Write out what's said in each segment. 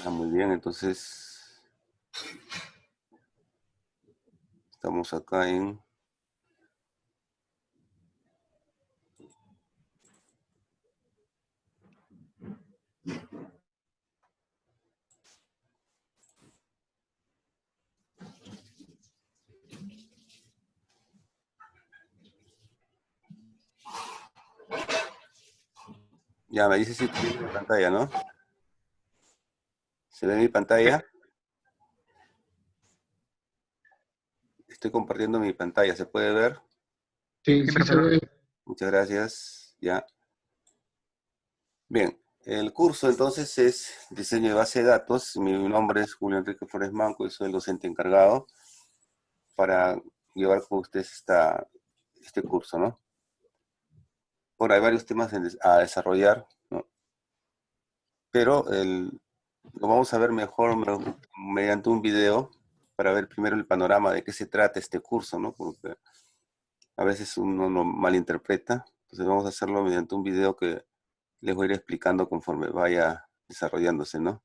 Muy bien, entonces estamos acá en... Ya me dice si tiene mi pantalla, ¿no? ¿Se ve mi pantalla? Estoy compartiendo mi pantalla, ¿se puede ver? Sí, sí se ve. Muchas gracias. Ya. Bien, el curso entonces es diseño de base de datos. Mi nombre es Julio Enrique Flores Manco y soy el docente encargado para llevar con ustedes este curso, ¿no? Bueno, hay varios temas a desarrollar, ¿no? Pero lo vamos a ver mejor mediante un video para ver primero el panorama de qué se trata este curso, ¿no? Porque a veces uno lo malinterpreta. Entonces vamos a hacerlo mediante un video que les voy a ir explicando conforme vaya desarrollándose, ¿no?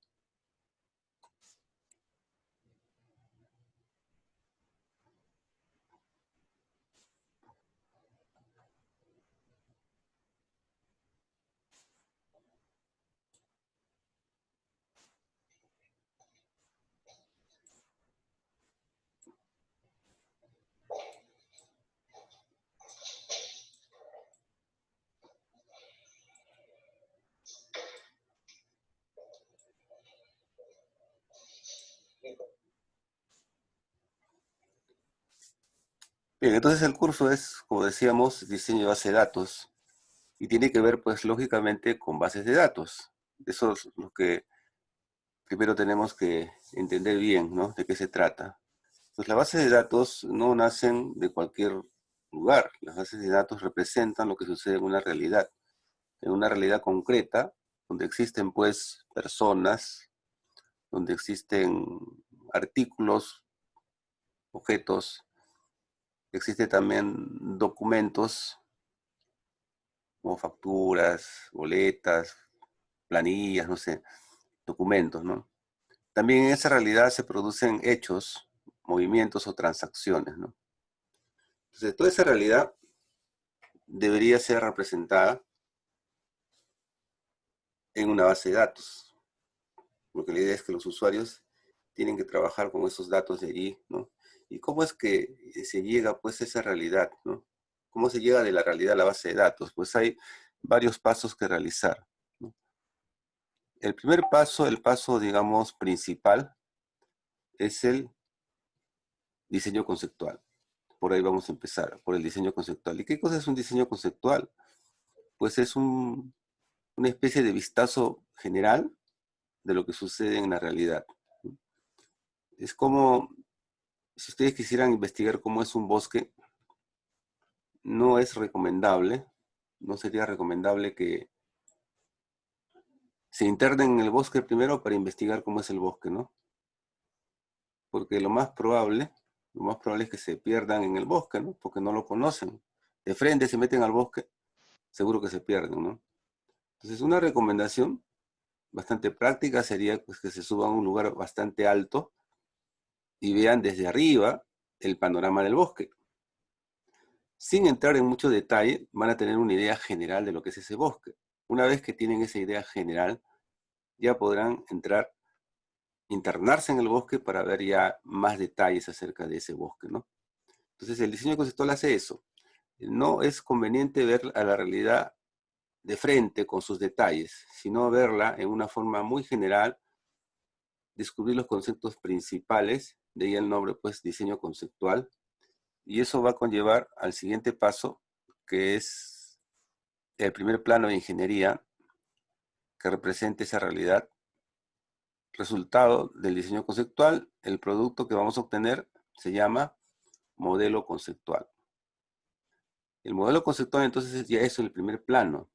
Bien, entonces el curso es, como decíamos, diseño de base de datos y tiene que ver, pues, lógicamente con bases de datos. Eso es lo que primero tenemos que entender bien, ¿no? De qué se trata. Pues las bases de datos no nacen de cualquier lugar. Las bases de datos representan lo que sucede en una realidad concreta, donde existen, pues, personas, donde existen artículos, objetos, existen también documentos, como facturas, boletas, planillas, no sé, documentos, ¿no? También en esa realidad se producen hechos, movimientos o transacciones, ¿no? Entonces, toda esa realidad debería ser representada en una base de datos, porque la idea es que los usuarios tienen que trabajar con esos datos de allí, ¿no? ¿Y cómo es que se llega, pues, a esa realidad, ¿no? ¿Cómo se llega de la realidad a la base de datos? Pues hay varios pasos que realizar, ¿no? El primer paso, el paso, digamos, principal, es el diseño conceptual. Por ahí vamos a empezar, por el diseño conceptual. ¿Y qué cosa es un diseño conceptual? Pues es una especie de vistazo general de lo que sucede en la realidad. Es como si ustedes quisieran investigar cómo es un bosque, no es recomendable, no sería recomendable que se internen en el bosque primero para investigar cómo es el bosque, ¿no? Porque lo más probable es que se pierdan en el bosque, ¿no? Porque no lo conocen. De frente se meten al bosque, seguro que se pierden, ¿no? Entonces, una recomendación bastante práctica sería, pues, que se suban a un lugar bastante alto y vean desde arriba el panorama del bosque. Sin entrar en mucho detalle, van a tener una idea general de lo que es ese bosque. Una vez que tienen esa idea general, ya podrán internarse en el bosque para ver ya más detalles acerca de ese bosque, ¿no? Entonces, el diseño conceptual hace eso. No es conveniente ver a la realidad de frente con sus detalles, sino verla en una forma muy general, descubrir los conceptos principales, de ahí el nombre, pues, diseño conceptual, y eso va a conllevar al siguiente paso, que es el primer plano de ingeniería que represente esa realidad. Resultado del diseño conceptual, el producto que vamos a obtener se llama modelo conceptual. El modelo conceptual entonces ya es el primer plano.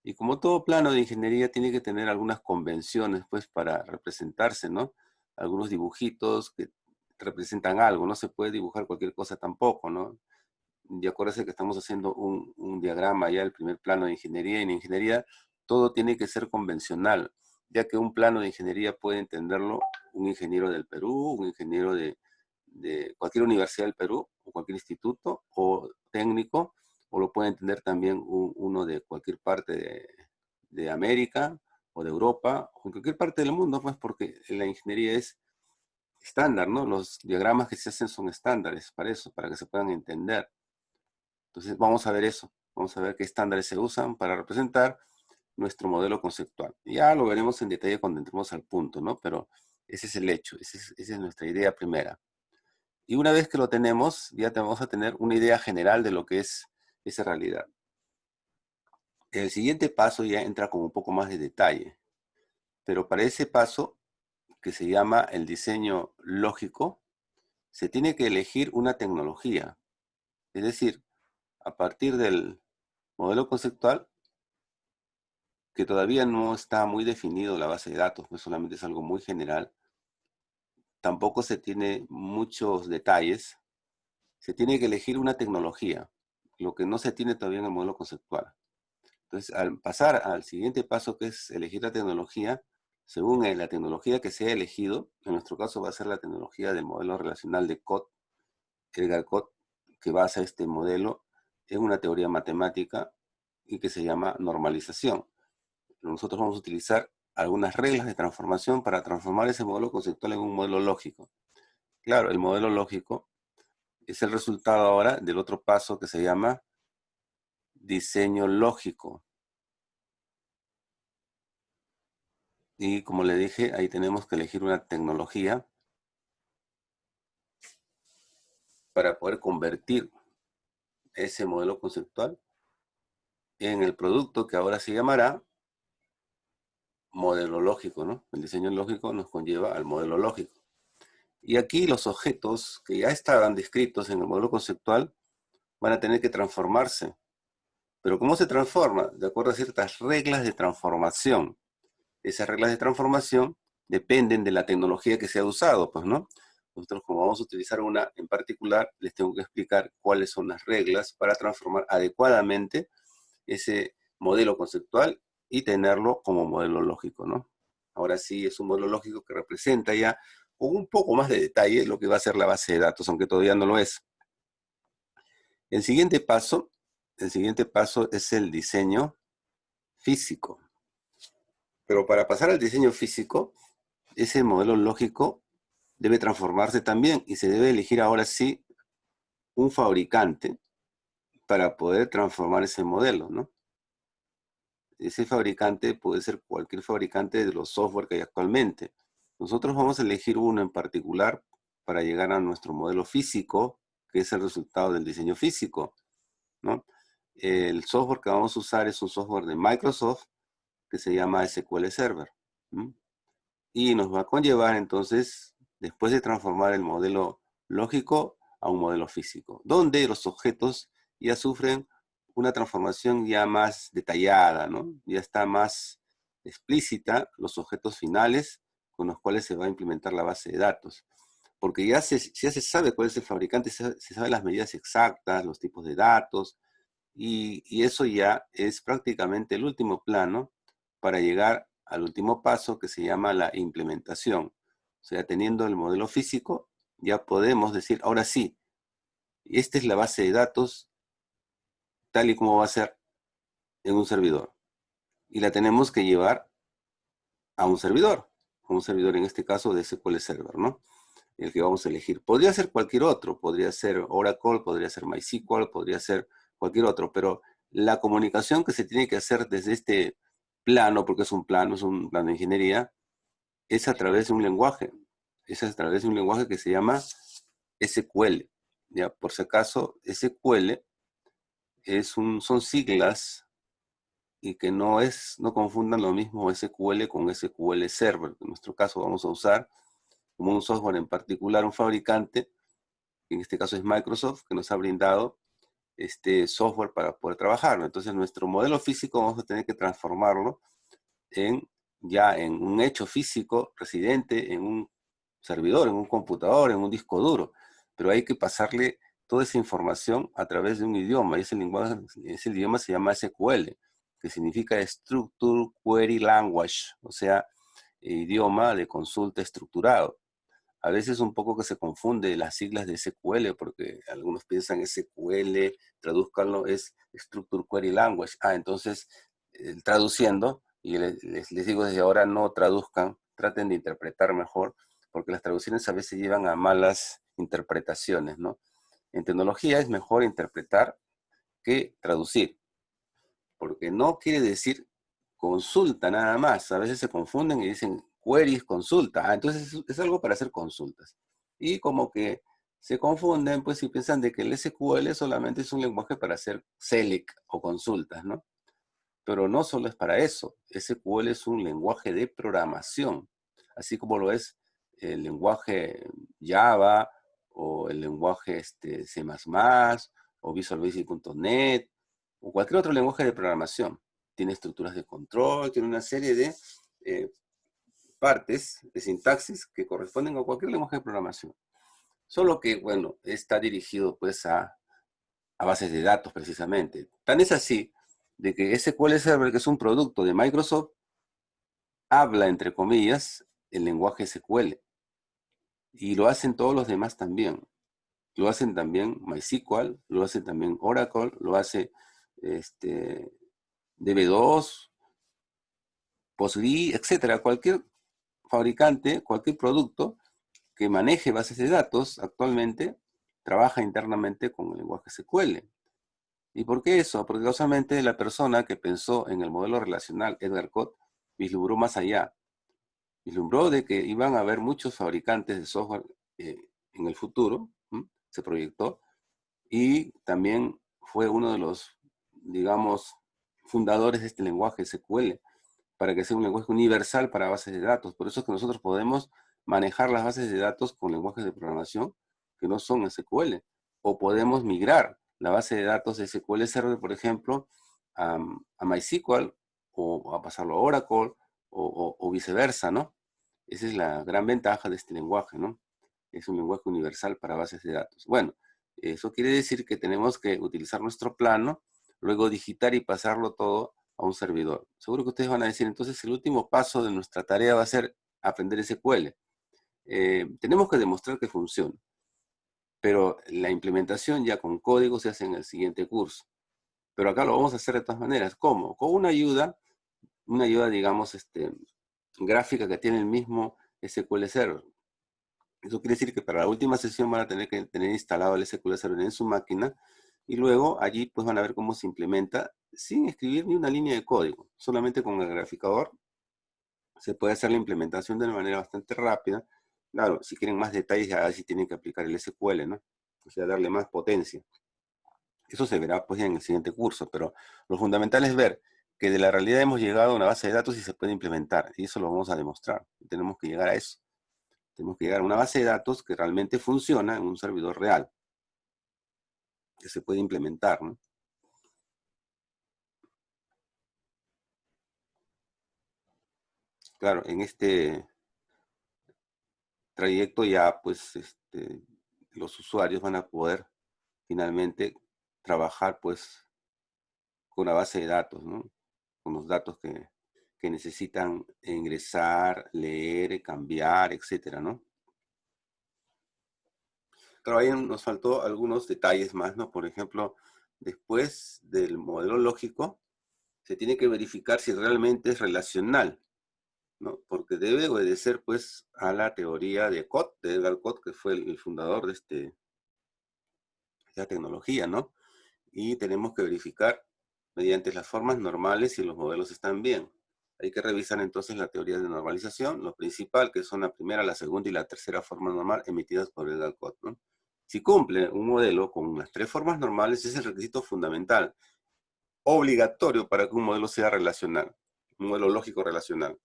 Y como todo plano de ingeniería tiene que tener algunas convenciones, pues, para representarse, ¿no? Algunos dibujitos que representan algo, no se puede dibujar cualquier cosa tampoco, ¿no? y acuérdense que estamos haciendo un diagrama ya, el primer plano de ingeniería, y en ingeniería todo tiene que ser convencional, ya que un plano de ingeniería puede entenderlo un ingeniero del Perú, un ingeniero de cualquier universidad del Perú, o cualquier instituto, o técnico, o lo puede entender también uno de cualquier parte de América, o de Europa, o en cualquier parte del mundo, pues porque la ingeniería es estándar, ¿no? Los diagramas que se hacen son estándares para eso, para que se puedan entender. Entonces vamos a ver eso, vamos a ver qué estándares se usan para representar nuestro modelo conceptual. Ya lo veremos en detalle cuando entremos al punto, ¿no? Pero ese es el hecho, esa es nuestra idea primera. Y una vez que lo tenemos, ya vamos a tener una idea general de lo que es esa realidad. El siguiente paso ya entra con un poco más de detalle, pero para ese paso, que se llama el diseño lógico, se tiene que elegir una tecnología. Es decir, a partir del modelo conceptual, que todavía no está muy definido la base de datos, pues solamente es algo muy general, tampoco se tiene muchos detalles, se tiene que elegir una tecnología, lo que no se tiene todavía en el modelo conceptual. Entonces, al pasar al siguiente paso, que es elegir la tecnología, según la tecnología que se ha elegido, en nuestro caso va a ser la tecnología del modelo relacional de Codd, Edgar Codd, que basa este modelo en una teoría matemática y que se llama normalización. Nosotros vamos a utilizar algunas reglas de transformación para transformar ese modelo conceptual en un modelo lógico. Claro, el modelo lógico es el resultado ahora del otro paso que se llama diseño lógico. Y como le dije, ahí tenemos que elegir una tecnología para poder convertir ese modelo conceptual en el producto que ahora se llamará modelo lógico, ¿no? El diseño lógico nos conlleva al modelo lógico. Y aquí los objetos que ya estaban descritos en el modelo conceptual van a tener que transformarse. Pero ¿cómo se transforma? De acuerdo a ciertas reglas de transformación. Esas reglas de transformación dependen de la tecnología que se ha usado, pues, ¿no? Nosotros, como vamos a utilizar una en particular, les tengo que explicar cuáles son las reglas para transformar adecuadamente ese modelo conceptual y tenerlo como modelo lógico, ¿no? Ahora sí es un modelo lógico que representa ya con un poco más de detalle lo que va a ser la base de datos, aunque todavía no lo es. El siguiente paso es el diseño físico. Pero para pasar al diseño físico, ese modelo lógico debe transformarse también y se debe elegir ahora sí un fabricante para poder transformar ese modelo, ¿no? Ese fabricante puede ser cualquier fabricante de los software que hay actualmente. Nosotros vamos a elegir uno en particular para llegar a nuestro modelo físico, que es el resultado del diseño físico, ¿no? El software que vamos a usar es un software de Microsoft que se llama SQL Server. ¿Mm? Y nos va a conllevar entonces, después de transformar el modelo lógico a un modelo físico, donde los objetos ya sufren una transformación ya más detallada, ¿no? Ya está más explícita los objetos finales con los cuales se va a implementar la base de datos. Porque ya se sabe cuál es el fabricante, se sabe las medidas exactas, los tipos de datos, y eso ya es prácticamente el último plano para llegar al último paso que se llama la implementación. O sea, teniendo el modelo físico, ya podemos decir, ahora sí, esta es la base de datos tal y como va a ser en un servidor. Y la tenemos que llevar a un servidor en este caso de SQL Server, ¿no? El que vamos a elegir. Podría ser cualquier otro, podría ser Oracle, podría ser MySQL, podría ser cualquier otro, pero la comunicación que se tiene que hacer desde este plano, porque es un plano de ingeniería, es a través de un lenguaje. Es a través de un lenguaje que se llama SQL. Ya, por si acaso, SQL son siglas y que no confundan lo mismo SQL con SQL Server. En nuestro caso vamos a usar como un software en particular, un fabricante, que en este caso es Microsoft, que nos ha brindado este software para poder trabajarlo. Entonces nuestro modelo físico vamos a tener que transformarlo ya en un hecho físico residente en un servidor, en un computador, en un disco duro. Pero hay que pasarle toda esa información a través de un idioma, y ese lenguaje, ese idioma se llama SQL, que significa Structure Query Language, o sea, idioma de consulta estructurado. A veces un poco que se confunde las siglas de SQL, porque algunos piensan SQL, traduzcanlo, es Structure Query Language. Entonces, traduciendo, y les digo desde ahora, no traduzcan, traten de interpretar mejor, porque las traducciones a veces llevan a malas interpretaciones, ¿no? En tecnología es mejor interpretar que traducir, porque no quiere decir consulta nada más. A veces se confunden y dicen queries, consulta. Entonces es algo para hacer consultas. Y como que se confunden, pues, y piensan de que el SQL solamente es un lenguaje para hacer select o consultas, ¿no? Pero no solo es para eso. SQL es un lenguaje de programación, así como lo es el lenguaje Java o el lenguaje C++ o Visual Basic.net o cualquier otro lenguaje de programación. Tiene estructuras de control, tiene una serie de partes de sintaxis que corresponden a cualquier lenguaje de programación. Solo que, bueno, está dirigido pues a bases de datos precisamente. Tan es así de que SQL Server, que es un producto de Microsoft, habla, entre comillas, el lenguaje SQL. Y lo hacen todos los demás también. Lo hacen también MySQL, lo hace también Oracle, lo hace DB2, PostgreSQL, etcétera. Cualquier fabricante, cualquier producto que maneje bases de datos actualmente trabaja internamente con el lenguaje SQL. ¿Y por qué eso? Porque casualmente la persona que pensó en el modelo relacional, Edgar Code, vislumbró más allá. Vislumbró de que iban a haber muchos fabricantes de software en el futuro, se proyectó, y también fue uno de los, digamos, fundadores de este lenguaje SQL, para que sea un lenguaje universal para bases de datos. Por eso es que nosotros podemos manejar las bases de datos con lenguajes de programación que no son SQL, o podemos migrar la base de datos de SQL Server, por ejemplo, a MySQL, o a pasarlo a Oracle, o viceversa, ¿no? Esa es la gran ventaja de este lenguaje, ¿no? Es un lenguaje universal para bases de datos. Bueno, eso quiere decir que tenemos que utilizar nuestro plano, luego digitar y pasarlo todo a un servidor. Seguro que ustedes van a decir, entonces el último paso de nuestra tarea va a ser aprender SQL. Tenemos que demostrar que funciona, pero la implementación ya con código se hace en el siguiente curso. Pero acá lo vamos a hacer de todas maneras. ¿Cómo? Con una ayuda, digamos, gráfica que tiene el mismo SQL Server. Eso quiere decir que para la última sesión van a tener que tener instalado el SQL Server en su máquina, y luego allí pues van a ver cómo se implementa sin escribir ni una línea de código. Solamente con el graficador se puede hacer la implementación de una manera bastante rápida. Claro, si quieren más detalles, ya sí tienen que aplicar el SQL, ¿no? O sea, darle más potencia. Eso se verá pues en el siguiente curso, pero lo fundamental es ver que de la realidad hemos llegado a una base de datos y se puede implementar, y eso lo vamos a demostrar. Tenemos que llegar a eso. Tenemos que llegar a una base de datos que realmente funciona en un servidor real, que se puede implementar, ¿no? Claro, en este trayecto ya pues los usuarios van a poder finalmente trabajar pues con una base de datos, ¿no? Con los datos que necesitan ingresar, leer, cambiar, etcétera, ¿no? Claro, ahí nos faltó algunos detalles más, ¿no? Por ejemplo, después del modelo lógico, se tiene que verificar si realmente es relacional, ¿no? Porque debe obedecer, pues, a la teoría de Code, de Edgar Code, que fue el fundador de esta tecnología, ¿no? Y tenemos que verificar mediante las formas normales si los modelos están bien. Hay que revisar entonces la teoría de normalización, lo principal, que son la primera, la segunda y la tercera forma normal emitidas por Edgar Code, ¿no? Si cumple un modelo con las tres formas normales, es el requisito fundamental, obligatorio para que un modelo sea relacional, un modelo lógico relacional.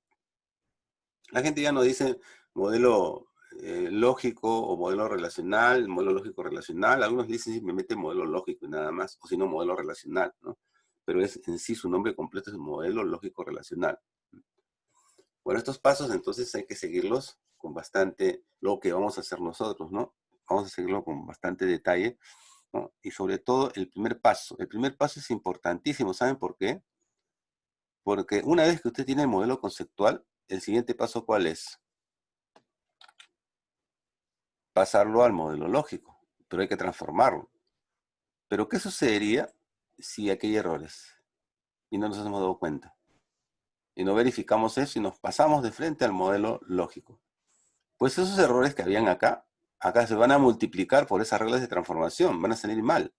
La gente ya no dice modelo lógico o modelo relacional, modelo lógico relacional. Algunos dicen simplemente modelo lógico y nada más, o si no, modelo relacional, ¿no? Pero es en sí su nombre completo es modelo lógico relacional. Bueno, estos pasos entonces hay que seguirlos con bastante, lo que vamos a hacer nosotros, ¿no? Vamos a seguirlo con bastante detalle, ¿no? Y sobre todo el primer paso. El primer paso es importantísimo, ¿saben por qué? Porque una vez que usted tiene el modelo conceptual, el siguiente paso, ¿cuál es? Pasarlo al modelo lógico, pero hay que transformarlo. Pero ¿qué sucedería si aquí hay errores y no nos hemos dado cuenta? Y no verificamos eso y nos pasamos de frente al modelo lógico. Pues esos errores que habían acá, acá se van a multiplicar por esas reglas de transformación, van a salir mal.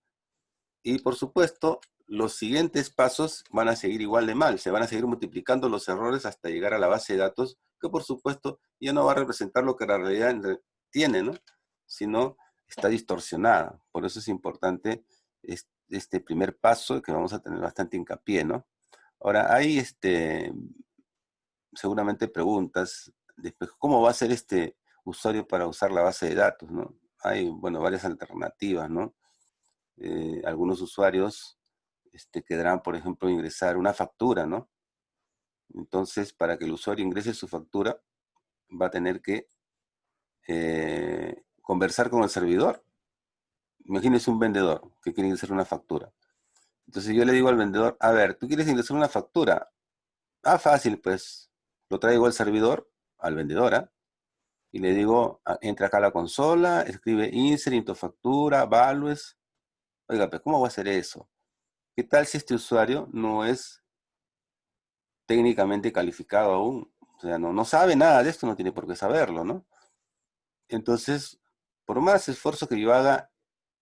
Y por supuesto, los siguientes pasos van a seguir igual de mal, se van a seguir multiplicando los errores hasta llegar a la base de datos, que por supuesto ya no va a representar lo que la realidad tiene, ¿no? Sino está distorsionada. Por eso es importante este primer paso, que vamos a tener bastante hincapié, ¿no? Ahora, hay seguramente preguntas, después, ¿cómo va a ser este usuario para usar la base de datos, ¿no? Hay, bueno, varias alternativas, ¿no? Algunos usuarios querrán, por ejemplo, ingresar una factura, ¿no? Entonces, para que el usuario ingrese su factura, va a tener que conversar con el servidor. Imagínese un vendedor que quiere ingresar una factura. Entonces yo le digo al vendedor, a ver, ¿tú quieres ingresar una factura? Ah, fácil, pues. Lo traigo al servidor, al vendedor, ¿ah? Y le digo, entra acá a la consola, escribe insert, into factura, values. Oiga, pues, ¿cómo va a hacer eso? ¿Qué tal si este usuario no es técnicamente calificado aún? O sea, no sabe nada de esto, no tiene por qué saberlo, ¿no? Entonces, por más esfuerzo que yo haga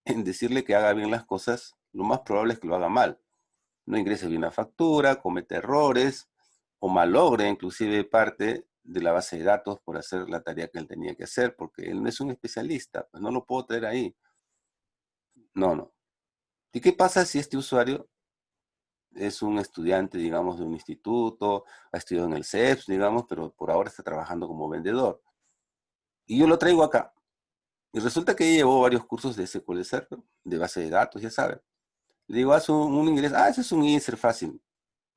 en decirle que haga bien las cosas, lo más probable es que lo haga mal. No ingrese bien la factura, comete errores, o malogre inclusive parte de la base de datos por hacer la tarea que él tenía que hacer, porque él no es un especialista, pues no lo puedo traer ahí. No. ¿Y qué pasa si este usuario es un estudiante, digamos, de un instituto, ha estudiado en el CEPS, digamos, pero por ahora está trabajando como vendedor? Y yo lo traigo acá. Y resulta que llevó varios cursos de SQL Server, de base de datos, ya saben. Le digo, haz un ingreso. Ah, ese es un insert fácil.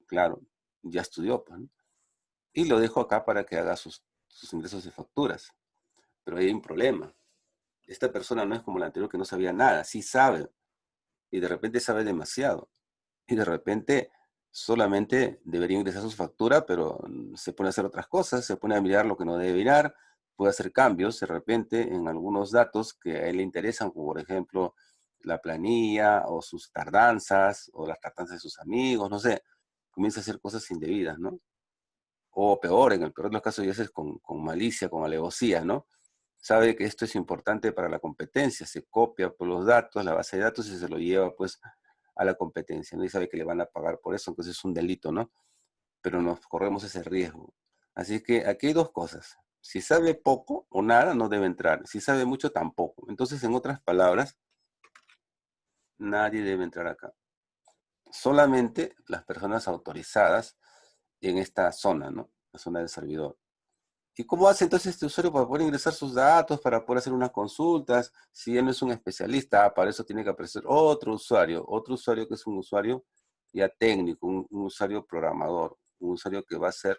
Claro, ya estudió, pues, ¿no? Y lo dejo acá para que haga sus ingresos de facturas. Pero hay un problema. Esta persona no es como la anterior que no sabía nada, sí sabe. Y de repente sabe demasiado. Y de repente solamente debería ingresar su factura, pero se pone a hacer otras cosas, se pone a mirar lo que no debe mirar, puede hacer cambios de repente en algunos datos que a él le interesan, como por ejemplo la planilla o sus tardanzas o las tardanzas de sus amigos, no sé, comienza a hacer cosas indebidas, ¿no? O peor, en el peor de los casos ya es con malicia, con alevosía, ¿no? Sabe que esto es importante para la competencia, se copia por los datos, la base de datos y se lo lleva pues a la competencia, ¿no? Y sabe que le van a pagar por eso, entonces es un delito, ¿no? Pero nos corremos ese riesgo. Así que aquí hay dos cosas. Si sabe poco o nada, no debe entrar. Si sabe mucho, tampoco. Entonces, en otras palabras, nadie debe entrar acá. Solamente las personas autorizadas en esta zona, ¿no? La zona del servidor. ¿Y cómo hace entonces este usuario para poder ingresar sus datos, para poder hacer unas consultas? Si él no es un especialista, para eso tiene que aparecer otro usuario que es un usuario ya técnico, un usuario programador, un usuario que va a hacer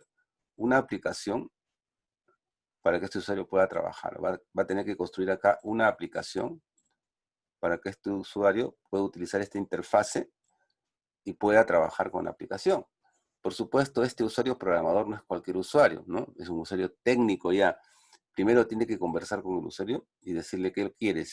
una aplicación para que este usuario pueda trabajar. Va a tener que construir acá una aplicación para que este usuario pueda utilizar esta interfase y pueda trabajar con la aplicación. Por supuesto, este usuario programador no es cualquier usuario, ¿no? Es un usuario técnico ya. Primero tiene que conversar con el usuario y decirle qué quieres,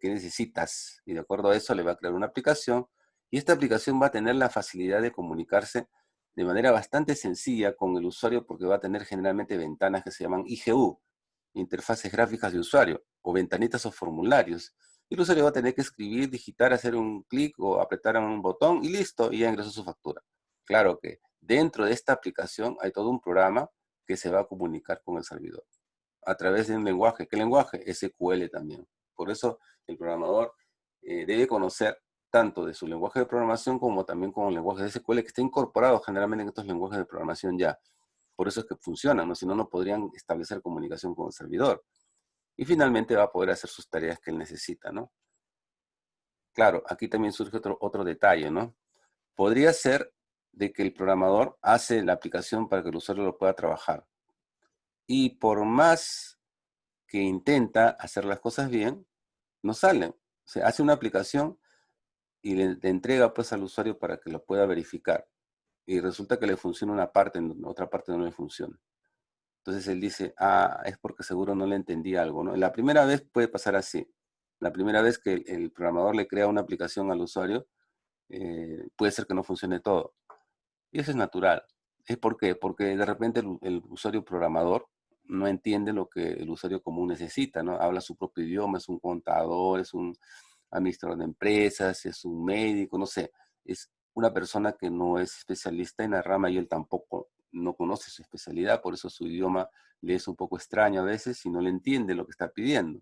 qué necesitas. Y de acuerdo a eso le va a crear una aplicación. Y esta aplicación va a tener la facilidad de comunicarse de manera bastante sencilla con el usuario porque va a tener generalmente ventanas que se llaman IGU, interfaces gráficas de usuario, o ventanitas o formularios. Y el usuario va a tener que escribir, digitar, hacer un clic o apretar un botón y listo, y ya ingresó su factura. Claro que dentro de esta aplicación hay todo un programa que se va a comunicar con el servidor a través de un lenguaje. ¿Qué lenguaje? SQL también. Por eso el programador debe conocer tanto de su lenguaje de programación como también con el lenguaje de SQL que está incorporado generalmente en estos lenguajes de programación ya. Por eso es que funcionan, ¿no? Si no, no podrían establecer comunicación con el servidor. Y finalmente va a poder hacer sus tareas que él necesita, ¿no? Claro, aquí también surge otro detalle, ¿no? Podría ser de que el programador hace la aplicación para que el usuario lo pueda trabajar. Y por más que intenta hacer las cosas bien, no salen. O sea, hace una aplicación y le entrega pues al usuario para que lo pueda verificar. Y resulta que le funciona una parte, en otra parte no le funciona. Entonces él dice, ah, es porque seguro no le entendí algo, ¿no? La primera vez puede pasar así. La primera vez que el programador le crea una aplicación al usuario, puede ser que no funcione todo. Y eso es natural. ¿Es por qué? Porque de repente el usuario programador no entiende lo que el usuario común necesita, ¿no? Habla su propio idioma, es un contador, es un administrador de empresas, es un médico, no sé. Es una persona que no es especialista en la rama y él tampoco no conoce su especialidad, por eso su idioma le es un poco extraño a veces y no le entiende lo que está pidiendo.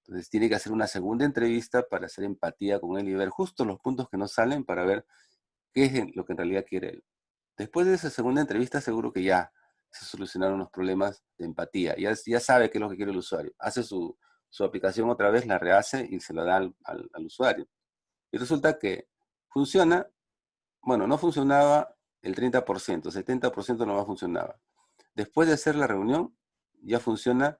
Entonces tiene que hacer una segunda entrevista para hacer empatía con él y ver justo los puntos que no salen para ver qué es lo que en realidad quiere él. Después de esa segunda entrevista seguro que ya se solucionaron los problemas de empatía. Ya sabe qué es lo que quiere el usuario. Hace su aplicación otra vez, la rehace y se la da al usuario. Y resulta que funciona, bueno, no funcionaba el 30%, 70% no funcionaba. Después de hacer la reunión, ya funciona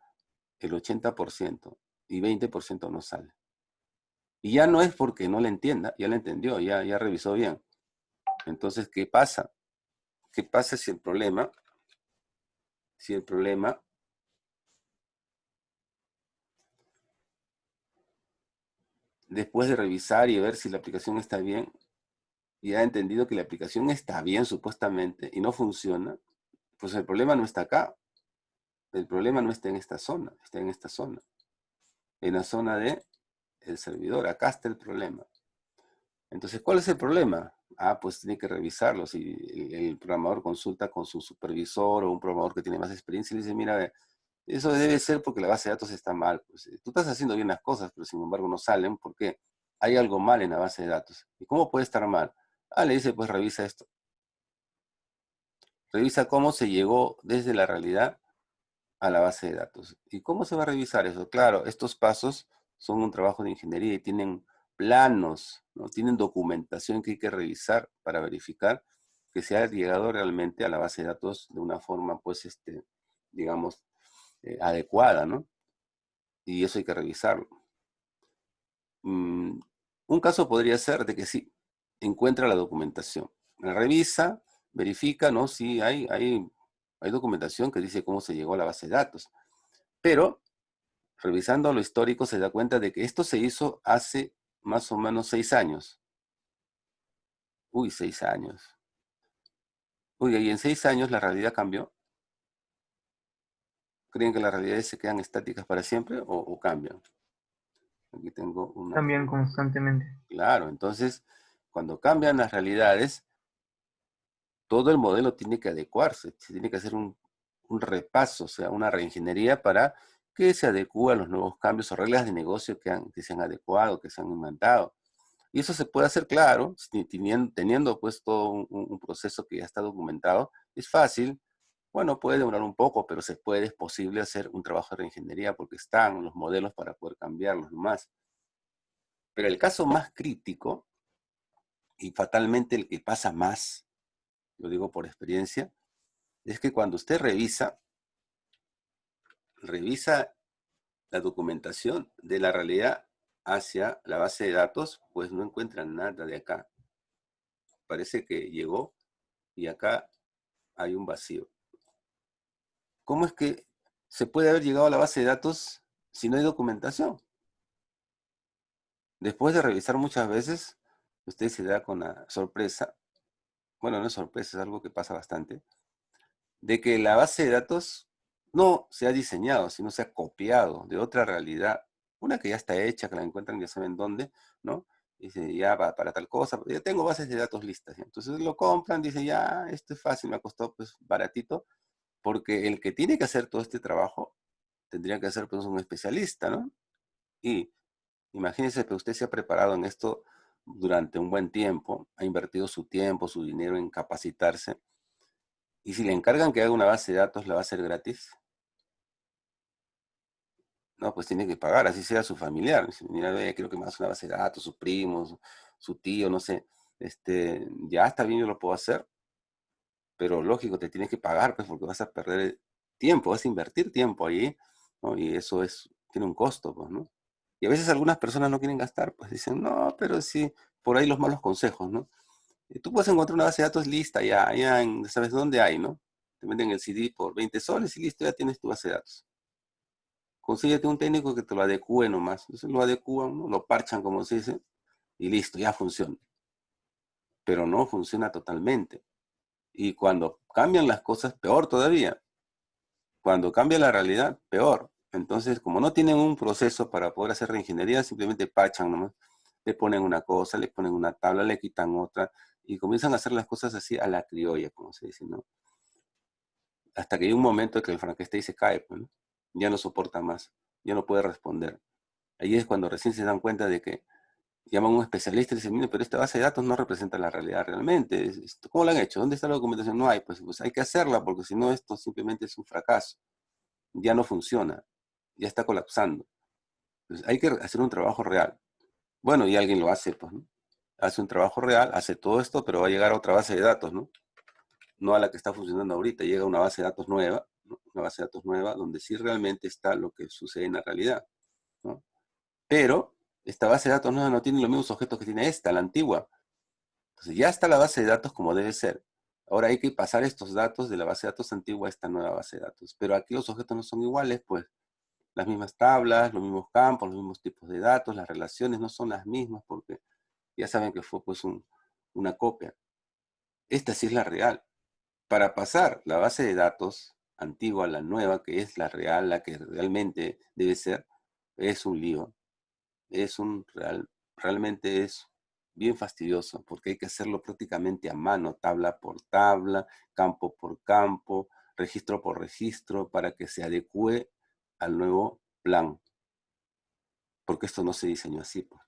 el 80% y 20% no sale. Y ya no es porque no le entienda, ya le entendió, ya revisó bien. Entonces, ¿qué pasa? ¿Qué pasa si el problema después de revisar y ver si la aplicación está bien, y ha entendido que la aplicación está bien supuestamente y no funciona, pues el problema no está acá. El problema no está en esta zona, está en esta zona. En la zona de el servidor, acá está el problema. Entonces, ¿cuál es el problema? Ah, pues tiene que revisarlo. Si el programador consulta con su supervisor o un programador que tiene más experiencia y le dice, mira, eso debe ser porque la base de datos está mal. Pues, tú estás haciendo bien las cosas, pero sin embargo no salen porque hay algo mal en la base de datos. ¿Y cómo puede estar mal? Ah, le dice, pues revisa esto. Revisa cómo se llegó desde la realidad a la base de datos. ¿Y cómo se va a revisar eso? Claro, estos pasos son un trabajo de ingeniería y tienen planos, ¿no? Tienen documentación que hay que revisar para verificar que se ha llegado realmente a la base de datos de una forma, pues, digamos, adecuada, ¿no? Y eso hay que revisarlo. Un caso podría ser de que sí, encuentra la documentación. La revisa, verifica, ¿no? Sí, hay documentación que dice cómo se llegó a la base de datos. Pero, revisando lo histórico, se da cuenta de que esto se hizo hace más o menos 6 años. Uy, 6 años. Uy, y en 6 años la realidad cambió. ¿Creen que las realidades se quedan estáticas para siempre o cambian? Aquí tengo una... Cambian constantemente. Claro, entonces, cuando cambian las realidades, todo el modelo tiene que adecuarse, se tiene que hacer un repaso, o sea, una reingeniería para que se adecue a los nuevos cambios o reglas de negocio que se han adecuado, que se han inventado. Y eso se puede hacer, claro, teniendo pues todo un proceso que ya está documentado. Es fácil, bueno, puede demorar un poco, pero es posible hacer un trabajo de reingeniería porque están los modelos para poder cambiarlos nomás. Pero el caso más crítico, y fatalmente el que pasa más, lo digo por experiencia, es que cuando usted revisa la documentación de la realidad hacia la base de datos, pues no encuentran nada de acá. Parece que llegó y acá hay un vacío. ¿Cómo es que se puede haber llegado a la base de datos si no hay documentación? Después de revisar muchas veces, usted se da con la sorpresa, bueno, no es sorpresa, es algo que pasa bastante, de que la base de datos no se ha diseñado, sino se ha copiado de otra realidad, una que ya está hecha, que la encuentran, ya saben dónde, ¿no? Dice, ya va para tal cosa, ya tengo bases de datos listas. Entonces lo compran, dicen, ya, esto es fácil, me ha costado pues baratito, porque el que tiene que hacer todo este trabajo tendría que ser pues un especialista, ¿no? Y imagínese que usted se ha preparado en esto durante un buen tiempo, ha invertido su tiempo, su dinero en capacitarse, y si le encargan que haga una base de datos, ¿la va a hacer gratis? No, pues tiene que pagar, así sea su familiar. Dice, mira, ve, quiero que me hagas una base de datos, sus primos, su tío, no sé. Ya está bien, yo lo puedo hacer, pero lógico, te tienes que pagar, pues, porque vas a perder tiempo, vas a invertir tiempo ahí, ¿no? Y eso tiene un costo, pues, ¿no? Y a veces algunas personas no quieren gastar, pues dicen, no, pero sí, por ahí los malos consejos, ¿no? Y tú puedes encontrar una base de datos lista, ¿sabes dónde hay, no? Te venden el CD por 20 soles y listo, ya tienes tu base de datos. Consíguete un técnico que te lo adecue nomás. Entonces lo adecúan, ¿no? Lo parchan, como se dice, y listo, ya funciona. Pero no funciona totalmente. Y cuando cambian las cosas, peor todavía. Cuando cambia la realidad, peor. Entonces, como no tienen un proceso para poder hacer reingeniería, simplemente parchan nomás. Le ponen una cosa, le ponen una tabla, le quitan otra, y comienzan a hacer las cosas así a la criolla, como se dice, ¿no? Hasta que hay un momento en que el Frankenstein se cae, pues, ¿no? Ya no soporta más, ya no puede responder. Ahí es cuando recién se dan cuenta de que llaman a un especialista y dicen, mire, pero esta base de datos no representa la realidad realmente. ¿Cómo la han hecho? ¿Dónde está la documentación? No hay, pues hay que hacerla, porque si no esto simplemente es un fracaso. Ya no funciona, ya está colapsando. Entonces hay que hacer un trabajo real. Bueno, y alguien lo hace, pues, ¿no? Hace un trabajo real, hace todo esto, pero va a llegar a otra base de datos, ¿no? No a la que está funcionando ahorita, llega a una base de datos nueva, ¿no? Una base de datos nueva donde sí realmente está lo que sucede en la realidad, ¿no? Pero esta base de datos nueva no tiene los mismos objetos que tiene esta, la antigua. Entonces ya está la base de datos como debe ser. Ahora hay que pasar estos datos de la base de datos antigua a esta nueva base de datos. Pero aquí los objetos no son iguales, pues las mismas tablas, los mismos campos, los mismos tipos de datos, las relaciones no son las mismas porque ya saben que fue pues una copia. Esta sí es la real. Para pasar la base de datos antigua a la nueva, que es la real, la que realmente debe ser, es un lío. Realmente es bien fastidioso, porque hay que hacerlo prácticamente a mano, tabla por tabla, campo por campo, registro por registro, para que se adecue al nuevo plan. Porque esto no se diseñó así, pues.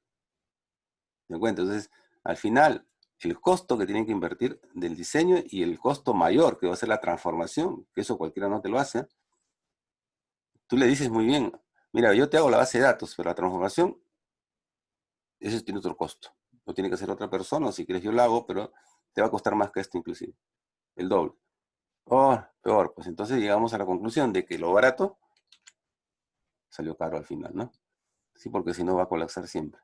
¿Me cuenta? Entonces, al final, el costo que tienen que invertir del diseño y el costo mayor que va a ser la transformación, que eso cualquiera no te lo hace, tú le dices muy bien, mira, yo te hago la base de datos, pero la transformación, eso tiene otro costo. Lo tiene que hacer otra persona, o si quieres yo lo hago, pero te va a costar más que esto inclusive, el doble. Oh, peor, pues entonces llegamos a la conclusión de que lo barato salió caro al final, ¿no? Sí, porque si no va a colapsar siempre.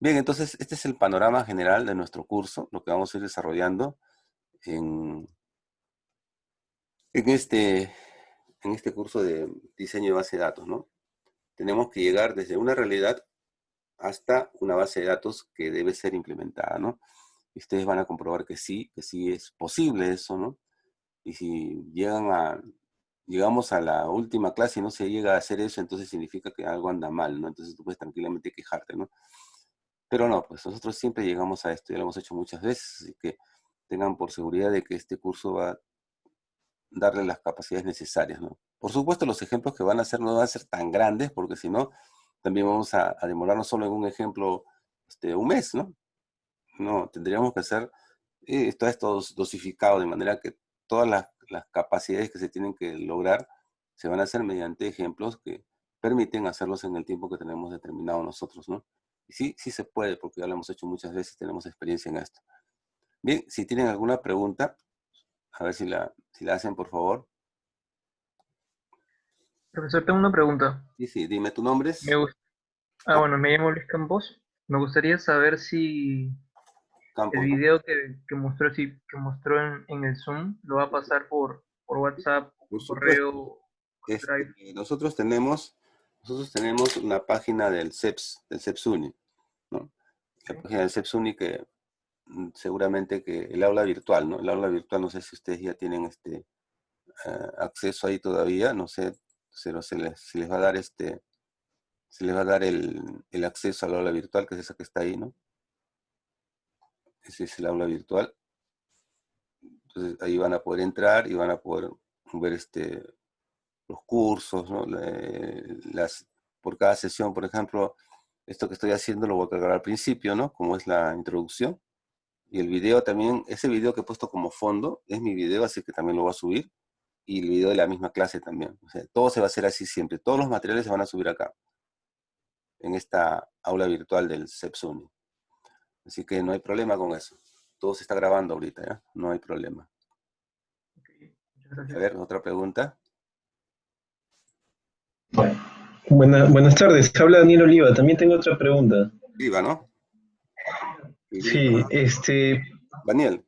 Bien, entonces este es el panorama general de nuestro curso, lo que vamos a ir desarrollando en, en este, en este curso de diseño de base de datos, ¿no? Tenemos que llegar desde una realidad hasta una base de datos que debe ser implementada, ¿no? Y ustedes van a comprobar que sí es posible eso, ¿no? Y si llegamos a la última clase y no se llega a hacer eso, entonces significa que algo anda mal, ¿no? Entonces tú puedes tranquilamente quejarte, ¿no? Pero no, pues nosotros siempre llegamos a esto, ya lo hemos hecho muchas veces, así que tengan por seguridad de que este curso va a darle las capacidades necesarias, ¿no? Por supuesto, los ejemplos que van a hacer no van a ser tan grandes, porque si no, también vamos a demorarnos solo en un ejemplo un mes, ¿no? No, tendríamos que hacer todo esto dosificado, de manera que todas las capacidades que se tienen que lograr se van a hacer mediante ejemplos que permiten hacerlos en el tiempo que tenemos determinado nosotros, ¿no? Y sí, sí se puede, porque ya lo hemos hecho muchas veces, tenemos experiencia en esto. Bien, si tienen alguna pregunta, a ver si la hacen, por favor. Profesor, tengo una pregunta. Sí, sí, dime tu nombre. Me gus- Ah, bueno, me llamo Luis Campos. Me gustaría saber si el Campos, ¿no? video que mostró, que mostró en el Zoom lo va a pasar por WhatsApp, Por supuesto. correo, Drive. Nosotros tenemos una página del CEPSUNI, ¿no? La ¿Sí? página del CEPSUNI que seguramente que el aula virtual, ¿no? El aula virtual, no sé si ustedes ya tienen acceso ahí todavía, no sé, pero se les va a dar el acceso al aula virtual, que es esa que está ahí, ¿no? Ese es el aula virtual. Entonces ahí van a poder entrar y van a poder ver los cursos, ¿no? Por cada sesión, por ejemplo, esto que estoy haciendo lo voy a cargar al principio, ¿no? Como es la introducción. Y el video también, ese video que he puesto como fondo, es mi video, así que también lo voy a subir. Y el video de la misma clase también. O sea, todo se va a hacer así siempre. Todos los materiales se van a subir acá, en esta aula virtual del CEPSUNI. Así que no hay problema con eso. Todo se está grabando ahorita, ¿ya? No hay problema. Ok, muchas A gracias. ver, otra pregunta. Buenas tardes, habla Daniel Oliva. También tengo otra pregunta. Viva, ¿no? Sí, Daniel,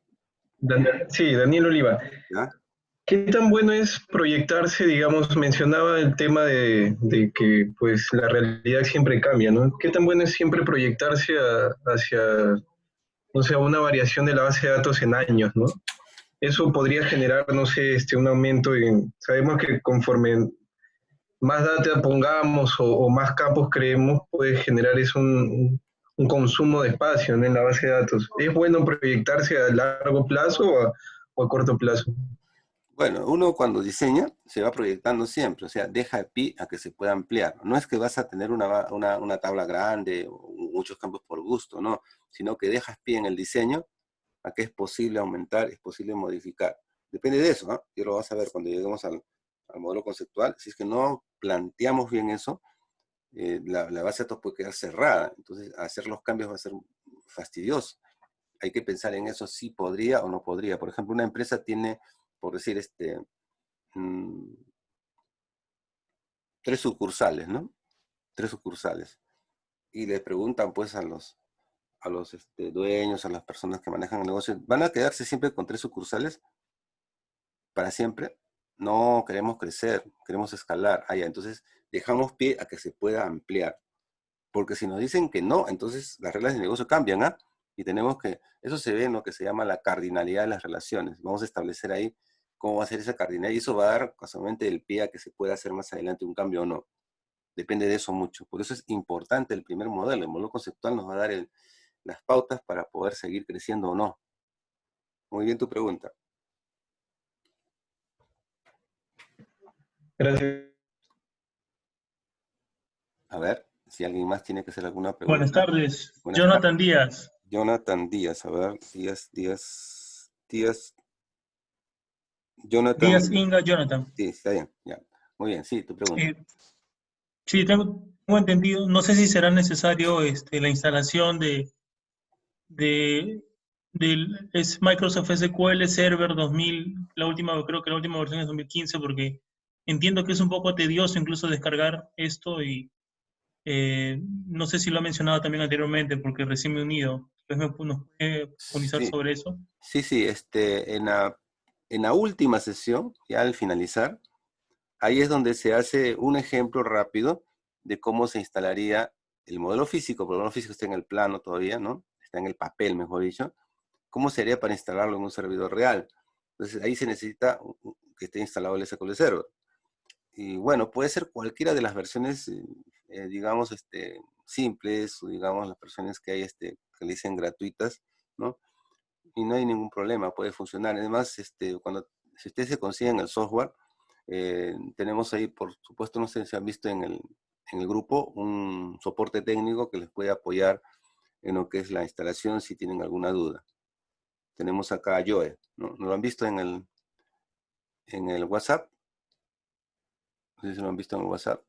sí, Daniel Oliva. ¿ya? ¿Qué tan bueno es proyectarse, digamos, mencionaba el tema de que pues la realidad siempre cambia, ¿no? ¿Qué tan bueno es siempre proyectarse hacia, no sé, una variación de la base de datos en años, ¿no? Eso podría generar, no sé, un aumento en, sabemos que conforme más data pongamos o más campos creemos, puede generar eso un consumo de espacio, ¿no? En la base de datos. ¿Es bueno proyectarse a largo plazo o a corto plazo? Bueno, uno cuando diseña se va proyectando siempre, o sea, deja el pie a que se pueda ampliar. No es que vas a tener una tabla grande o muchos campos por gusto, no, sino que dejas pie en el diseño a que es posible aumentar, es posible modificar. Depende de eso, ¿no? Y lo vas a ver cuando lleguemos al modelo conceptual. Si es que no planteamos bien eso, la base de datos puede quedar cerrada. Entonces, hacer los cambios va a ser fastidioso. Hay que pensar en eso si podría o no podría. Por ejemplo, una empresa tiene, por decir, mm, 3 sucursales, ¿no? 3 sucursales. Y le preguntan pues a los dueños, a las personas que manejan el negocio, ¿van a quedarse siempre con 3 sucursales para siempre? No, queremos crecer, queremos escalar. Ah, ya, entonces dejamos pie a que se pueda ampliar. Porque si nos dicen que no, entonces las reglas de negocio cambian, ¿ah? Y tenemos que, eso se ve en lo que se llama la cardinalidad de las relaciones. Vamos a establecer ahí cómo va a ser esa cardinalidad y eso va a dar casualmente el pie a que se pueda hacer más adelante un cambio o no. Depende de eso mucho. Por eso es importante el primer modelo. El modelo conceptual nos va a dar las pautas para poder seguir creciendo o no. Muy bien tu pregunta. Gracias. A ver, si alguien más tiene que hacer alguna Buenas pregunta. tardes, Buenas tardes. Jonathan Díaz. Jonathan Díaz, a ver, Díaz, Jonathan. Díaz Inga Jonathan. Sí, está bien, ya. Muy bien, sí, tu pregunta. Sí, tengo entendido, no sé si será necesario la instalación de es Microsoft SQL Server 2000, creo que la última versión es 2015, porque entiendo que es un poco tedioso incluso descargar esto y no sé si lo ha mencionado también anteriormente porque recién me he unido. Entonces nos puede profundizar Sí, sobre eso. sí, en la última sesión, ya al finalizar, ahí es donde se hace un ejemplo rápido de cómo se instalaría el modelo físico, porque el modelo físico está en el plano todavía, ¿no? Está en el papel, mejor dicho. ¿Cómo sería para instalarlo en un servidor real? Entonces ahí se necesita que esté instalado el SQL Server. Y bueno, puede ser cualquiera de las versiones, digamos, simples, o digamos, las versiones que hay, que le dicen gratuitas, ¿no? Y no hay ningún problema, puede funcionar. Además, si ustedes se consiguen el software, tenemos ahí, por supuesto, no sé si han visto en el grupo, un soporte técnico que les puede apoyar en lo que es la instalación si tienen alguna duda. Tenemos acá a Joe, ¿no? ¿No lo han visto en el WhatsApp? No sé si lo han visto en el WhatsApp.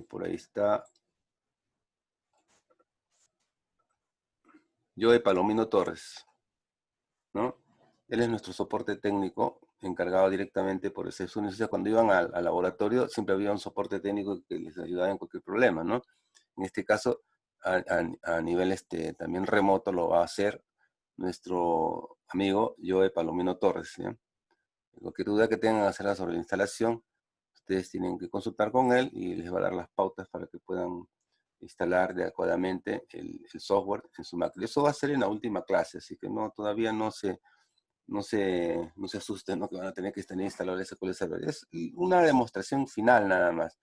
Por ahí está Joe Palomino Torres, ¿no? Él es nuestro soporte técnico encargado directamente por el CESUN. O sea, cuando iban al laboratorio siempre había un soporte técnico que les ayudaba en cualquier problema, ¿no? En este caso, a nivel también remoto lo va a hacer nuestro amigo Joe Palomino Torres, ¿sí? Cualquier duda que tengan acerca sobre la instalación, ustedes tienen que consultar con él y les va a dar las pautas para que puedan instalar adecuadamente el software en su máquina. Eso va a ser en la última clase, así que todavía no se asusten, ¿no? Que van a tener que tener instalado el SQL Server. Es una demostración final nada más.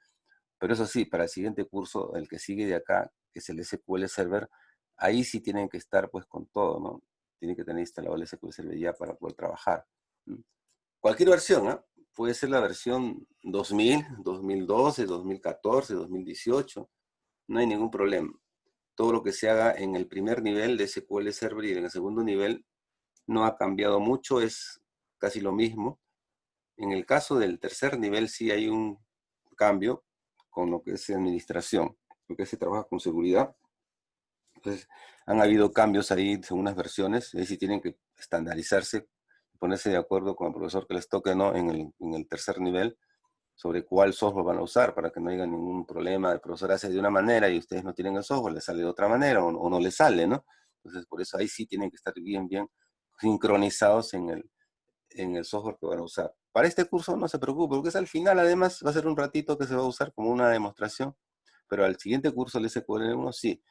Pero eso sí, para el siguiente curso, el que sigue de acá, que es el SQL Server, ahí sí tienen que estar pues con todo, ¿no? Tienen que tener instalado el SQL Server ya para poder trabajar. Cualquier versión, ¿eh? Puede ser la versión 2000, 2012, 2014, 2018, no hay ningún problema. Todo lo que se haga en el primer nivel de SQL Server y en el segundo nivel no ha cambiado mucho, es casi lo mismo. En el caso del tercer nivel sí hay un cambio con lo que es administración, lo que se trabaja con seguridad. Entonces, han habido cambios ahí según las versiones, es decir, tienen que estandarizarse, ponerse de acuerdo con el profesor que les toque, ¿no? En el tercer nivel sobre cuál software van a usar para que no haya ningún problema. El profesor hace de una manera y ustedes no tienen el software, les sale de otra manera o no les sale, ¿no? Entonces, por eso ahí sí tienen que estar bien sincronizados en el software que van a usar. Para este curso no se preocupe, porque es al final, además, va a ser un ratito que se va a usar como una demostración, pero al siguiente curso, el SQL1, sí,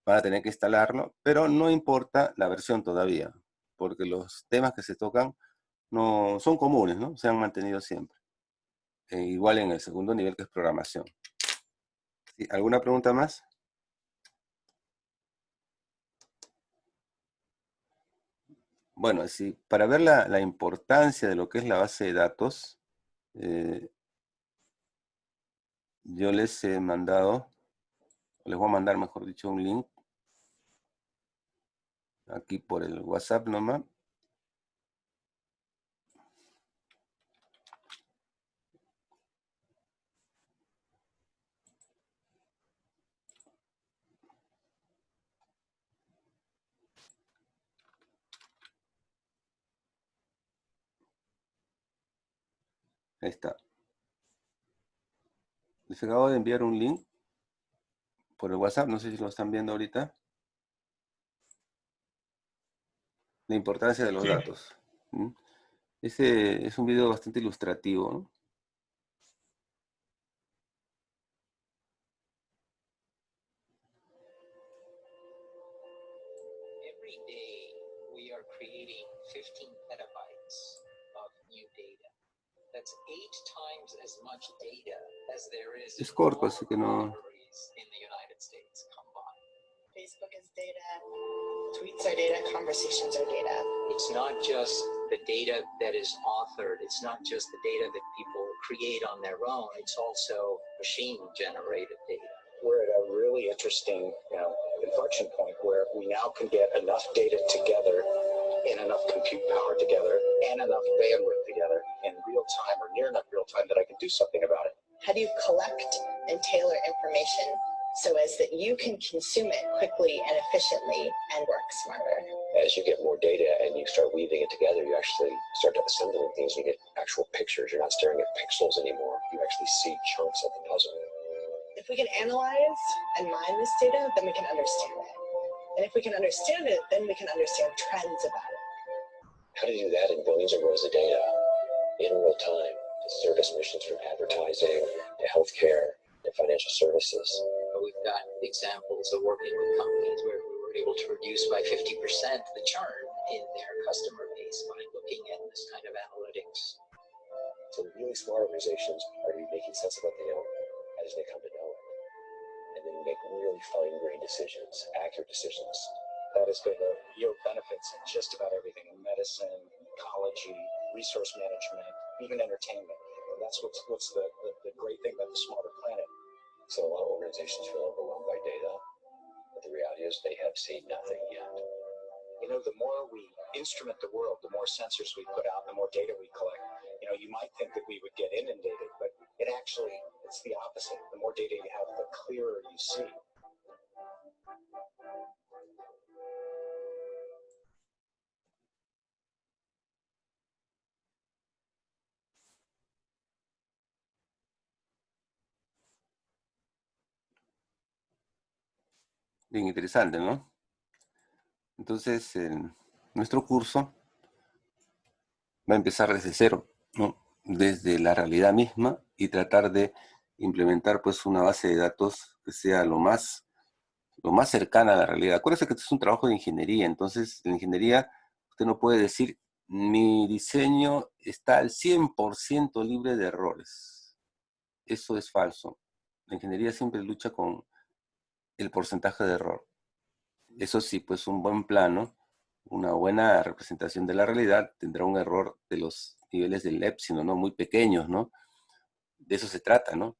van a tener que instalarlo, pero no importa la versión todavía, porque los temas que se tocan no son comunes, ¿no? Se han mantenido siempre. Igual en el segundo nivel, que es programación. ¿Sí? ¿Alguna pregunta más? Bueno, sí, para ver la importancia de lo que es la base de datos, yo les he mandado, les voy a mandar, mejor dicho, un link, aquí por el WhatsApp nomás. Ahí está. Les acabo de enviar un link por el WhatsApp, no sé si lo están viendo ahorita. La importancia de los Sí. datos. ¿Mm? Ese es un video bastante ilustrativo, ¿no? Every day we are creating 15 petabytes of new data. That's 8 times as much data as there is Es corto, así que no. libraries in the United States combined. Facebook is data, tweets are data, conversations are data. It's not just the data that is authored, it's not just the data that people create on their own, it's also machine-generated data. We're at a really interesting inflection point where we now can get enough data together and enough compute power together and enough bandwidth together in real time or near enough real time that I can do something about it. How do you collect and tailor information so as that you can consume it quickly and efficiently and work smarter? As you get more data and you start weaving it together, you actually start assembling things and you get actual pictures. You're not staring at pixels anymore. You actually see chunks of the puzzle. If we can analyze and mine this data, then we can understand it. And if we can understand it, then we can understand trends about it. How do you do that in billions of rows of data in real time to service missions from advertising to healthcare to financial services? We've got examples of working with companies where we were able to reduce by 50% the churn in their customer base by looking at this kind of analytics. So really smart organizations are going to be making sense of what they know as they come to know it, and then make really fine-grained decisions, accurate decisions. That is going to yield benefits in just about everything in medicine, ecology, resource management, even entertainment. And that's what's the great thing about the smarter planet. So a lot of organizations feel overwhelmed by data, but the reality is they have seen nothing yet. You know, the more we instrument the world, the more sensors we put out, the more data we collect. You know, you might think that we would get inundated, but it's the opposite. The more data you have, the clearer you see. Bien interesante, ¿no? Entonces, nuestro curso va a empezar desde cero, ¿no? Desde la realidad misma y tratar de implementar pues una base de datos que sea lo más cercana a la realidad. Acuérdense que esto es un trabajo de ingeniería, entonces en ingeniería usted no puede decir mi diseño está al 100% libre de errores. Eso es falso. La ingeniería siempre lucha con el porcentaje de error. Eso sí, pues un buen plano, una buena representación de la realidad tendrá un error de los niveles del épsilon, ¿no? Muy pequeños, ¿no? De eso se trata, ¿no?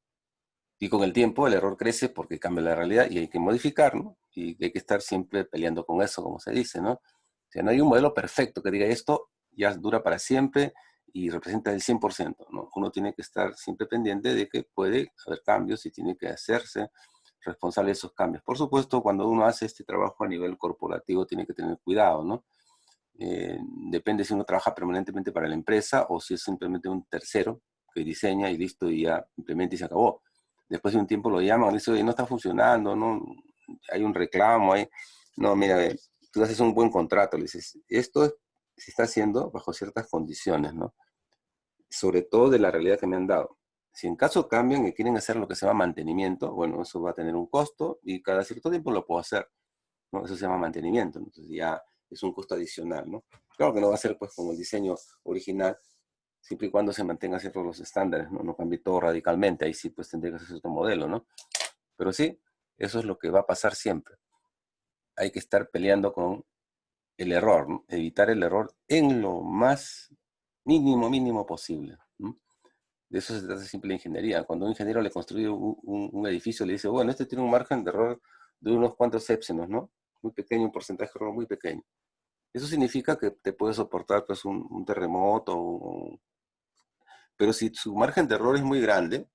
Y con el tiempo el error crece porque cambia la realidad y hay que modificarlo, y hay que estar siempre peleando con eso, como se dice, ¿no? O sea, no hay un modelo perfecto que diga esto ya dura para siempre y representa el 100%, ¿no? Uno tiene que estar siempre pendiente de que puede haber cambios y tiene que hacerse responsable de esos cambios. Por supuesto, cuando uno hace este trabajo a nivel corporativo tiene que tener cuidado, ¿no? Depende si uno trabaja permanentemente para la empresa o si es simplemente un tercero que diseña y listo, y ya implementa y se acabó. Después de un tiempo lo llaman, y dicen, oye, no está funcionando, no, hay un reclamo, no, mira, tú haces un buen contrato, le dices, esto se está haciendo bajo ciertas condiciones, ¿no? Sobre todo de la realidad que me han dado. Si en caso cambian y quieren hacer lo que se llama mantenimiento, bueno, eso va a tener un costo y cada cierto tiempo lo puedo hacer, ¿no? Eso se llama mantenimiento, entonces ya es un costo adicional, ¿no? Claro que no va a ser pues como el diseño original, siempre y cuando se mantengan ciertos los estándares, ¿no? No cambie todo radicalmente, ahí sí pues tendría que hacer otro modelo, ¿no? Pero sí, eso es lo que va a pasar siempre. Hay que estar peleando con el error, ¿no? Evitar el error en lo más mínimo posible, ¿no? De eso se trata siempre la ingeniería. Cuando un ingeniero le construye un edificio, le dice, bueno, este tiene un margen de error de unos cuantos épsilos, ¿no? Muy pequeño, un porcentaje de error muy pequeño. Eso significa que te puede soportar pues, un terremoto, pero si su margen de error es muy grande,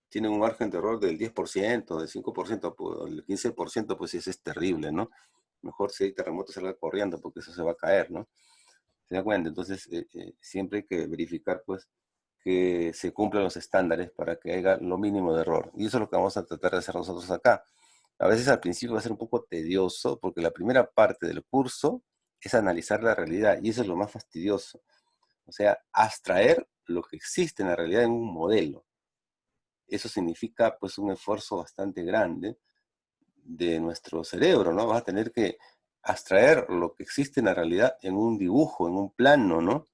tiene un margen de error del 10%, del 5%, el 15%, pues ese es terrible, ¿no? Mejor si hay terremoto salga corriendo porque eso se va a caer, ¿no? ¿Se da cuenta? Entonces, siempre hay que verificar, pues, que se cumplan los estándares para que haya lo mínimo de error. Y eso es lo que vamos a tratar de hacer nosotros acá. A veces al principio va a ser un poco tedioso porque la primera parte del curso es analizar la realidad y eso es lo más fastidioso. O sea, abstraer lo que existe en la realidad en un modelo. Eso significa pues un esfuerzo bastante grande de nuestro cerebro, ¿no? Vas a tener que abstraer lo que existe en la realidad en un dibujo, en un plano, ¿no?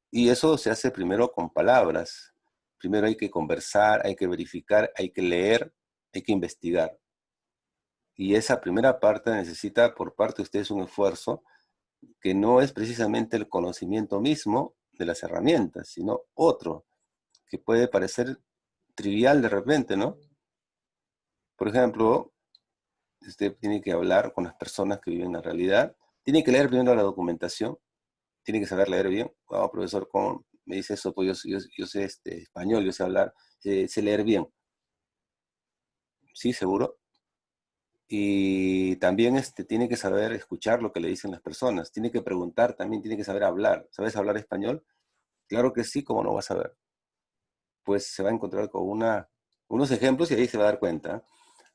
Y eso se hace primero con palabras. Primero hay que conversar, hay que verificar, hay que leer, hay que investigar. Y esa primera parte necesita por parte de ustedes un esfuerzo que no es precisamente el conocimiento mismo de las herramientas, sino otro, que puede parecer trivial de repente, ¿no? Por ejemplo, usted tiene que hablar con las personas que viven la realidad, tiene que leer primero la documentación, tiene que saber leer bien. Oh, profesor, ¿cómo me dice eso? Pues yo sé español, yo sé hablar, sé leer bien. Sí, seguro. Y también tiene que saber escuchar lo que le dicen las personas, tiene que preguntar también, tiene que saber hablar. ¿Sabes hablar español? Claro que sí, ¿cómo no vas a saber? Pues se va a encontrar con unos ejemplos y ahí se va a dar cuenta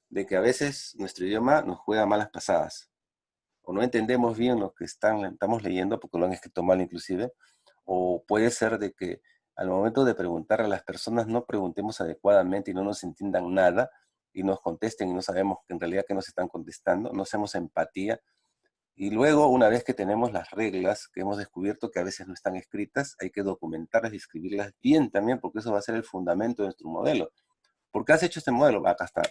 de que a veces nuestro idioma nos juega malas pasadas, o no entendemos bien lo que estamos leyendo porque lo han escrito mal inclusive, o puede ser de que al momento de preguntar a las personas no preguntemos adecuadamente y no nos entiendan nada y nos contesten y no sabemos que en realidad qué nos están contestando, no hacemos empatía. Y luego, una vez que tenemos las reglas que hemos descubierto que a veces no están escritas, hay que documentarlas y escribirlas bien también, porque eso va a ser el fundamento de nuestro modelo. ¿Por qué has hecho este modelo? Acá está.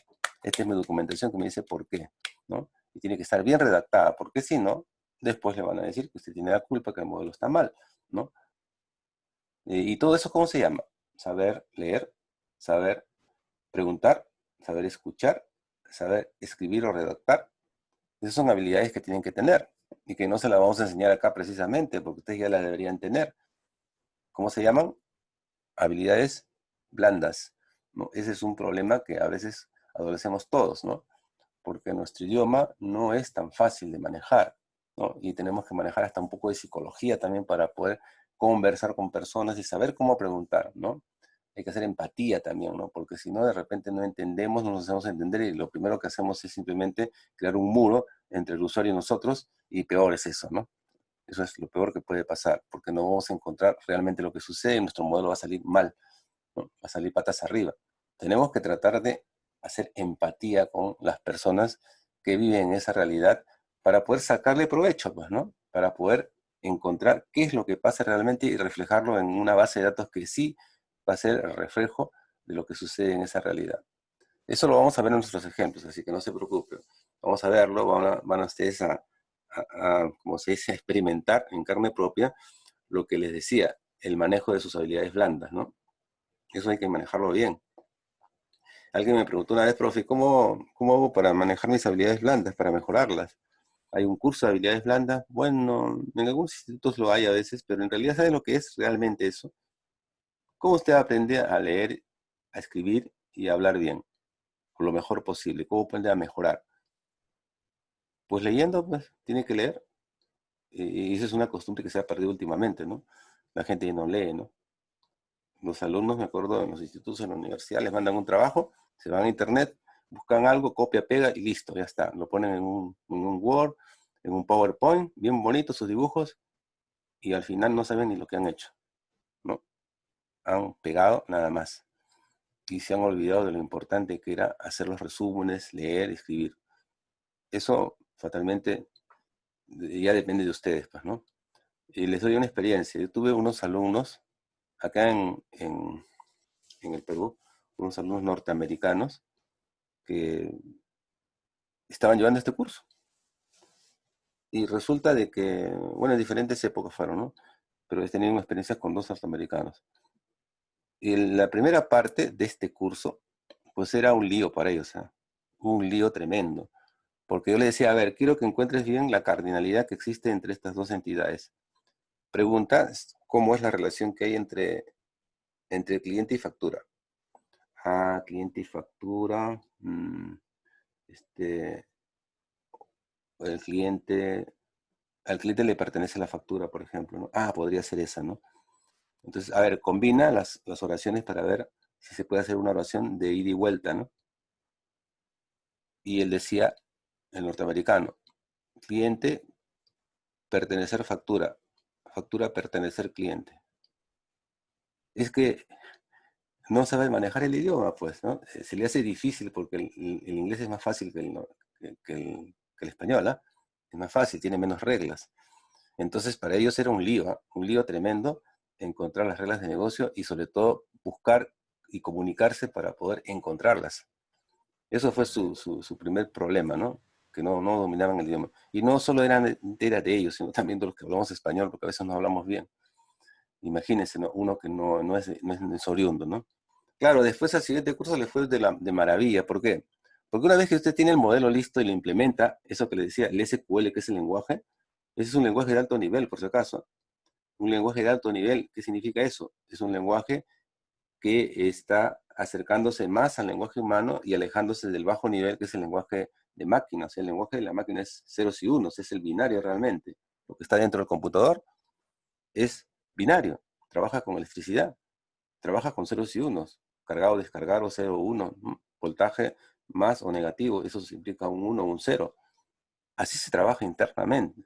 Esta es mi documentación que me dice por qué, ¿no? Y tiene que estar bien redactada, porque si no, después le van a decir que usted tiene la culpa, que el modelo está mal, ¿no? Y todo eso, ¿cómo se llama? Saber leer, saber preguntar, saber escuchar, saber escribir o redactar. Esas son habilidades que tienen que tener y que no se las vamos a enseñar acá precisamente, porque ustedes ya las deberían tener. ¿Cómo se llaman? Habilidades blandas, ¿no? Ese es un problema que a veces adolecemos todos, ¿no? Porque nuestro idioma no es tan fácil de manejar, ¿no? Y tenemos que manejar hasta un poco de psicología también para poder conversar con personas y saber cómo preguntar, ¿no? Hay que hacer empatía también, ¿no? Porque si no, de repente no entendemos, no nos hacemos entender y lo primero que hacemos es simplemente crear un muro entre el usuario y nosotros y peor es eso, ¿no? Eso es lo peor que puede pasar, porque no vamos a encontrar realmente lo que sucede y nuestro modelo va a salir mal, ¿no? Va a salir patas arriba. Tenemos que tratar de hacer empatía con las personas que viven en esa realidad para poder sacarle provecho, pues, ¿no? Para poder encontrar qué es lo que pasa realmente y reflejarlo en una base de datos que sí va a ser el reflejo de lo que sucede en esa realidad. Eso lo vamos a ver en nuestros ejemplos, así que no se preocupen. Vamos a verlo, van a ustedes como se dice, a experimentar en carne propia lo que les decía, el manejo de sus habilidades blandas, ¿no? Eso hay que manejarlo bien. Alguien me preguntó una vez, profe, ¿cómo hago para manejar mis habilidades blandas, para mejorarlas? ¿Hay un curso de habilidades blandas? Bueno, en algunos institutos lo hay a veces, pero en realidad ¿saben lo que es realmente eso? ¿Cómo usted aprende a leer, a escribir y a hablar bien? Lo mejor posible. ¿Cómo aprende a mejorar? Pues leyendo, pues, tiene que leer. Y esa es una costumbre que se ha perdido últimamente, ¿no? La gente ya no lee, ¿no? los alumnos, me acuerdo, en los institutos, en la universidad, les mandan un trabajo, se van a internet, buscan algo, copia, pega y listo, ya está. Lo ponen en un Word, en un PowerPoint, bien bonito sus dibujos, y al final no saben ni lo que han hecho, ¿no? Han pegado nada más. Y se han olvidado de lo importante que era hacer los resúmenes, leer, escribir. Eso fatalmente ya depende de ustedes, pues, ¿no? Y les doy una experiencia. Yo tuve unos alumnos acá en el Perú, unos alumnos norteamericanos que estaban llevando este curso. Y resulta de que, bueno, en diferentes épocas fueron, ¿no? Pero he tenido una experiencia con 2 norteamericanos. Y la primera parte de este curso, pues era un lío para ellos, ¿eh? Un lío tremendo. Porque yo le decía, a ver, quiero que encuentres bien la cardinalidad que existe entre estas 2 entidades. Pregunta, ¿cómo es la relación que hay entre cliente y factura? Ah, cliente y factura. El cliente, al cliente le pertenece la factura, por ejemplo, ¿no? Ah, podría ser esa, ¿no? Entonces, a ver, combina las oraciones para ver si se puede hacer una oración de ida y vuelta, ¿no? Y él decía, el norteamericano, cliente, pertenecer factura, factura, pertenecer cliente. Es que no sabe manejar el idioma, pues, ¿no? Se le hace difícil porque el inglés es más fácil que el español, ¿ah? Es más fácil, tiene menos reglas. Entonces, para ellos era un lío tremendo encontrar las reglas de negocio y sobre todo buscar y comunicarse para poder encontrarlas. Eso fue su primer problema, ¿no? Que no dominaban el idioma. Y no solo era de ellos, sino también de los que hablamos español, porque a veces no hablamos bien. Imagínense, ¿no? Uno que no es oriundo, ¿no? Claro, después al siguiente curso le fue de maravilla. ¿Por qué? Porque una vez que usted tiene el modelo listo y lo implementa, eso que le decía, el SQL, que es el lenguaje, ese es un lenguaje de alto nivel, por si acaso. Un lenguaje de alto nivel, ¿qué significa eso? Es un lenguaje que está acercándose más al lenguaje humano y alejándose del bajo nivel, que es el lenguaje de máquinas. El lenguaje de la máquina es ceros y unos, es el binario realmente. Lo que está dentro del computador es binario, trabaja con electricidad, trabaja con ceros y unos, cargado, descargado, 0, 1, voltaje más o negativo, eso implica un 1 o un 0. Así se trabaja internamente.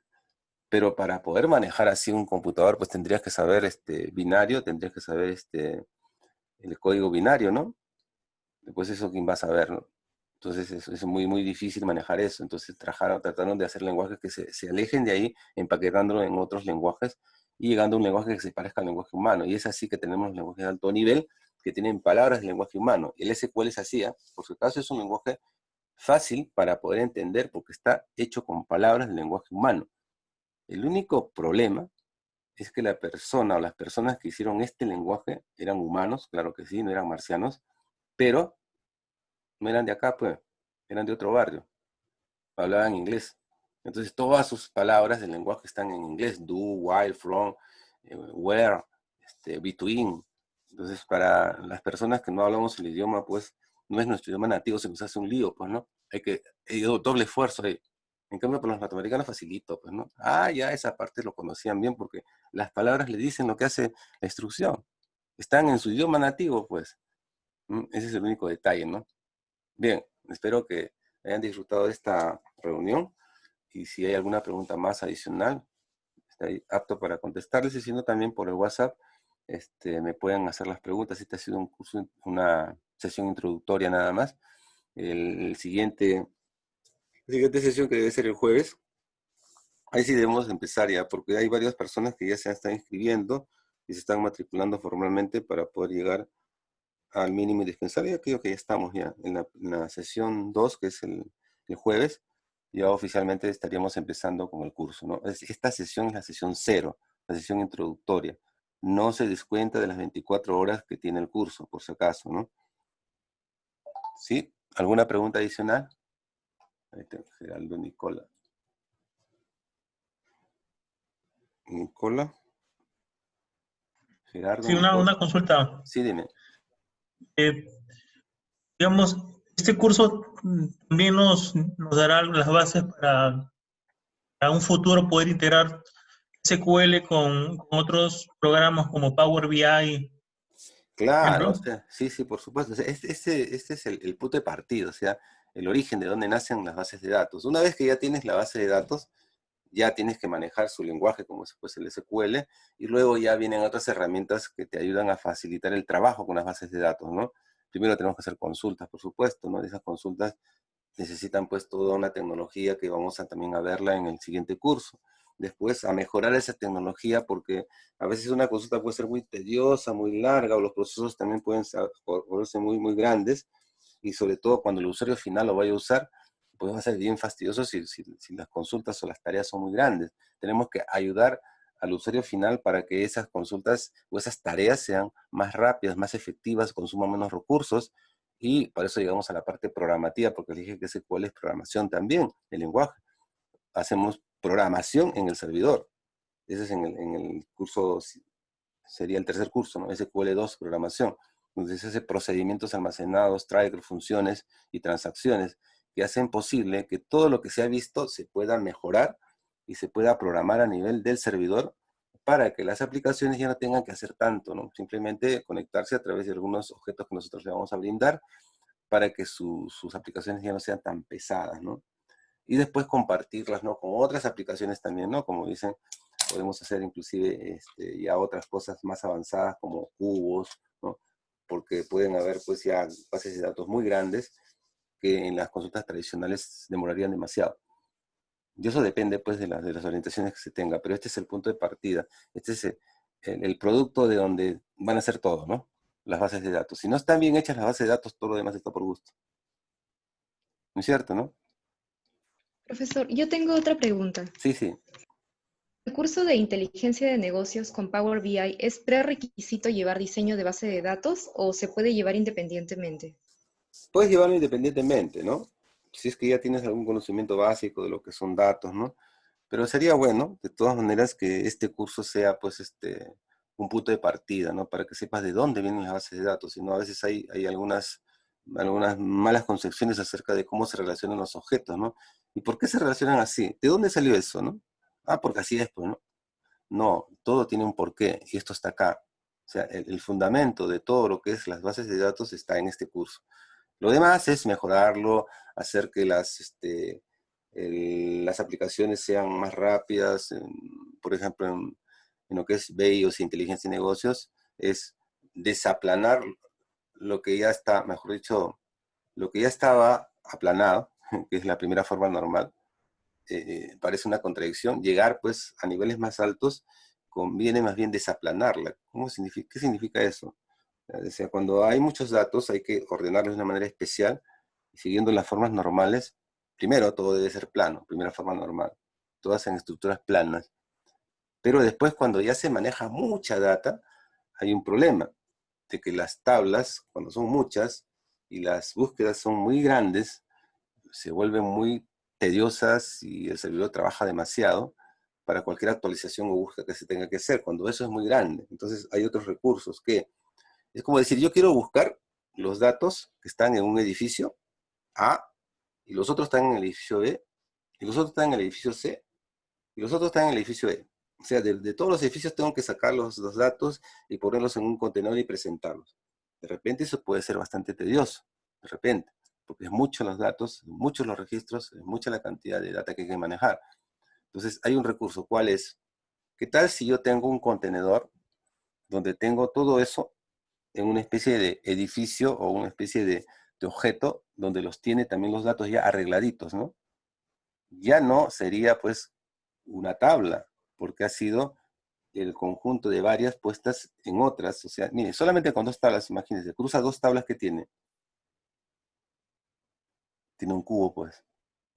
Pero para poder manejar así un computador, pues tendrías que saber binario, tendrías que saber el código binario, ¿no? Después eso, ¿quién va a saber, no? Entonces es muy, muy difícil manejar eso. Entonces trataron de hacer lenguajes que se alejen de ahí, empaquetándolo en otros lenguajes y llegando a un lenguaje que se parezca al lenguaje humano. Y es así que tenemos los lenguajes de alto nivel que tienen palabras del lenguaje humano. El SQL es así, por su caso es un lenguaje fácil para poder entender porque está hecho con palabras del lenguaje humano. El único problema es que la persona o las personas que hicieron este lenguaje eran humanos, claro que sí, no eran marcianos, pero no eran de acá, pues, eran de otro barrio, hablaban inglés. Entonces todas sus palabras del lenguaje están en inglés, do, while, from, where, between. Entonces para las personas que no hablamos el idioma, pues, no es nuestro idioma nativo, se nos hace un lío, pues, ¿no? Hay doble esfuerzo ahí. En cambio, para los norteamericanos facilito, pues, ¿no? Ah, ya esa parte lo conocían bien porque las palabras le dicen lo que hace la instrucción. Están en su idioma nativo, pues. Ese es el único detalle, ¿no? Bien, espero que hayan disfrutado de esta reunión y si hay alguna pregunta más adicional, estoy apto para contestarles y si no también por el WhatsApp me pueden hacer las preguntas. Este ha sido un curso, una sesión introductoria nada más. La siguiente sesión que debe ser el jueves, ahí sí debemos empezar ya, porque hay varias personas que ya se están inscribiendo y se están matriculando formalmente para poder llegar al mínimo indispensable. Yo creo que ya estamos ya en la sesión 2, que es el jueves, ya oficialmente estaríamos empezando con el curso, ¿no? Esta sesión es la sesión 0, la sesión introductoria. No se descuenta de las 24 horas que tiene el curso, por si acaso, ¿no? ¿Sí? ¿Alguna pregunta adicional? Ahí tengo Geraldo Nicola. Gerardo. Sí, una consulta. Sí, dime. Digamos, este curso también nos dará las bases para un futuro poder integrar SQL con otros programas como Power BI. Claro, o ejemplo. sea, sí, sí, por supuesto. O sea, este es el punto de partida, o sea, el origen de dónde nacen las bases de datos. Una vez que ya tienes la base de datos, ya tienes que manejar su lenguaje como si fuese el SQL, y luego ya vienen otras herramientas que te ayudan a facilitar el trabajo con las bases de datos, ¿no? Primero tenemos que hacer consultas, por supuesto, ¿no? Esas consultas necesitan pues toda una tecnología que vamos a también a verla en el siguiente curso. Después a mejorar esa tecnología porque a veces una consulta puede ser muy tediosa, muy larga, o los procesos también pueden ser muy, muy grandes, y sobre todo cuando el usuario final lo vaya a usar, pues va a ser bien fastidioso si las consultas o las tareas son muy grandes. Tenemos que ayudar al usuario final para que esas consultas o esas tareas sean más rápidas, más efectivas, consuman menos recursos, y por eso llegamos a la parte programativa, porque les dije que SQL es programación también, el lenguaje. Hacemos programación en el servidor. Ese es en el curso, sería el tercer curso, ¿no? SQL2, programación. Entonces se hace procedimientos almacenados, trigger, funciones y transacciones que hacen posible que todo lo que se ha visto se pueda mejorar y se pueda programar a nivel del servidor para que las aplicaciones ya no tengan que hacer tanto, ¿no? Simplemente conectarse a través de algunos objetos que nosotros le vamos a brindar para que sus aplicaciones ya no sean tan pesadas, ¿no? Y después compartirlas, ¿no? Con otras aplicaciones también, ¿no? Como dicen, podemos hacer inclusive ya otras cosas más avanzadas como cubos, ¿no? Porque pueden haber pues ya bases de datos muy grandes que en las consultas tradicionales demorarían demasiado. Y eso depende pues de las orientaciones que se tenga, pero este es el punto de partida. Este es el producto de donde van a ser todo, ¿no? Las bases de datos. Si no están bien hechas las bases de datos, todo lo demás está por gusto. ¿No es cierto, no? Profesor, yo tengo otra pregunta. Sí, sí. ¿El curso de inteligencia de negocios con Power BI es prerequisito llevar diseño de base de datos o se puede llevar independientemente? Puedes llevarlo independientemente, ¿no? Si es que ya tienes algún conocimiento básico de lo que son datos, ¿no? Pero sería bueno, de todas maneras, que este curso sea, pues, un punto de partida, ¿no? Para que sepas de dónde vienen las bases de datos, sino a veces hay algunas malas concepciones acerca de cómo se relacionan los objetos, ¿no? ¿Y por qué se relacionan así? ¿De dónde salió eso, no? Ah, porque así es, pues, ¿no? No, todo tiene un porqué, y esto está acá. O sea, el fundamento de todo lo que es las bases de datos está en este curso. Lo demás es mejorarlo, hacer que las aplicaciones sean más rápidas. Por ejemplo, en lo que es BI o inteligencia de negocios, es desaplanar lo que ya está, mejor dicho, lo que ya estaba aplanado, que es la primera forma normal. Parece una contradicción. Llegar pues a niveles más altos conviene más bien desaplanarla. ¿Qué significa eso? O sea, cuando hay muchos datos hay que ordenarlos de una manera especial, y siguiendo las formas normales. Primero todo debe ser plano, primera forma normal, todas en estructuras planas. Pero después, cuando ya se maneja mucha data, hay un problema de que las tablas, cuando son muchas y las búsquedas son muy grandes, se vuelven muy tediosas y el servidor trabaja demasiado para cualquier actualización o búsqueda que se tenga que hacer, cuando eso es muy grande. Entonces hay otros recursos que es como decir, yo quiero buscar los datos que están en un edificio A, y los otros están en el edificio B, y los otros están en el edificio C, y los otros están en el edificio E. O sea, de todos los edificios tengo que sacar los datos y ponerlos en un contenedor y presentarlos. De repente eso puede ser bastante tedioso, de repente, porque es mucho los datos, muchos los registros, es mucha la cantidad de data que hay que manejar. Entonces hay un recurso, ¿cuál es? ¿Qué tal si yo tengo un contenedor donde tengo todo eso en una especie de edificio o una especie de objeto donde los tiene también los datos ya arregladitos, ¿no? Ya no sería pues una tabla, porque ha sido el conjunto de varias puestas en otras. O sea, mire, solamente con dos tablas, imagínense, cruza dos tablas que tiene un cubo, pues.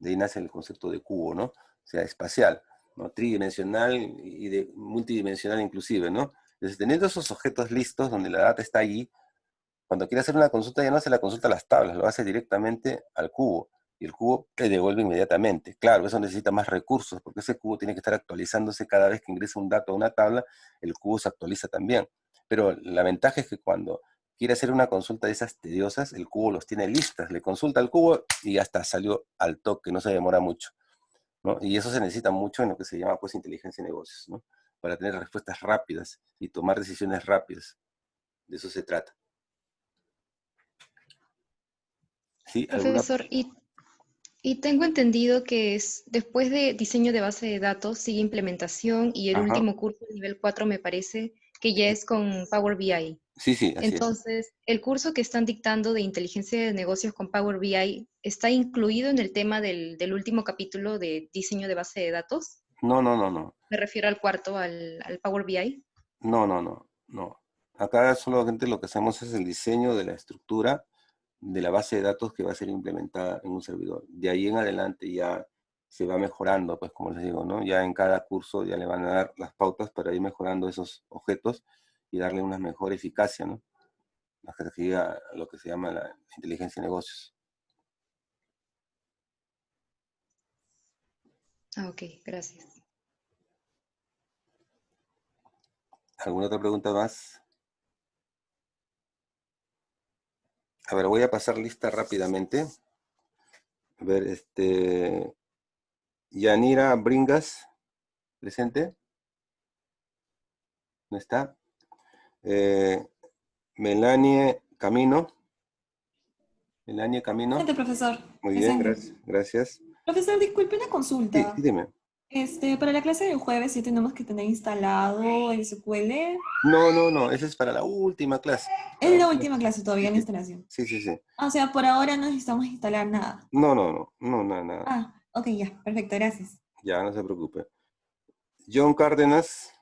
De ahí nace el concepto de cubo, ¿no? O sea, espacial, ¿no? Tridimensional y multidimensional inclusive, ¿no? Entonces, teniendo esos objetos listos donde la data está allí, cuando quiere hacer una consulta ya no hace la consulta a las tablas, lo hace directamente al cubo. Y el cubo le devuelve inmediatamente. Claro, eso necesita más recursos, porque ese cubo tiene que estar actualizándose cada vez que ingresa un dato a una tabla, el cubo se actualiza también. Pero la ventaja es que cuando quiere hacer una consulta de esas tediosas, el cubo los tiene listas, le consulta al cubo y ya está, salió al toque, no se demora mucho, ¿no? Y eso se necesita mucho en lo que se llama pues inteligencia de negocios, ¿no? Para tener respuestas rápidas y tomar decisiones rápidas. De eso se trata. ¿Sí? ¿Alguna? Profesor, y tengo entendido que después de diseño de base de datos sigue implementación y el Ajá. último curso, nivel 4, me parece que ya es con Power BI. Sí, sí, así es. Entonces, ¿el curso que están dictando de inteligencia de negocios con Power BI está incluido en el tema del último capítulo de diseño de base de datos? No, no, no, no. Me refiero al cuarto, al Power BI. No, no, no, no. Acá solamente lo que hacemos es el diseño de la estructura de la base de datos que va a ser implementada en un servidor. De ahí en adelante ya se va mejorando, pues como les digo, ¿no? Ya en cada curso ya le van a dar las pautas para ir mejorando esos objetos y darle una mejor eficacia, ¿no? Hasta que llegue a lo que se llama la inteligencia de negocios. Ah, ok, gracias. ¿Alguna otra pregunta más? A ver, voy a pasar lista rápidamente. A ver, Yanira Bringas, presente. ¿No está? Melanie Camino. Melanie Camino. Presente, profesor. Muy bien, Presente. gracias. Profesor, disculpe una Sí, consulta. dime. Para la clase del jueves sí tenemos que tener instalado el SQL. No, esa es para la última clase. Es la última clase todavía en la instalación. Sí. O sea, por ahora no necesitamos instalar nada. No, nada. Ah, ok, ya, perfecto, gracias. Ya, no se preocupe. John Cárdenas.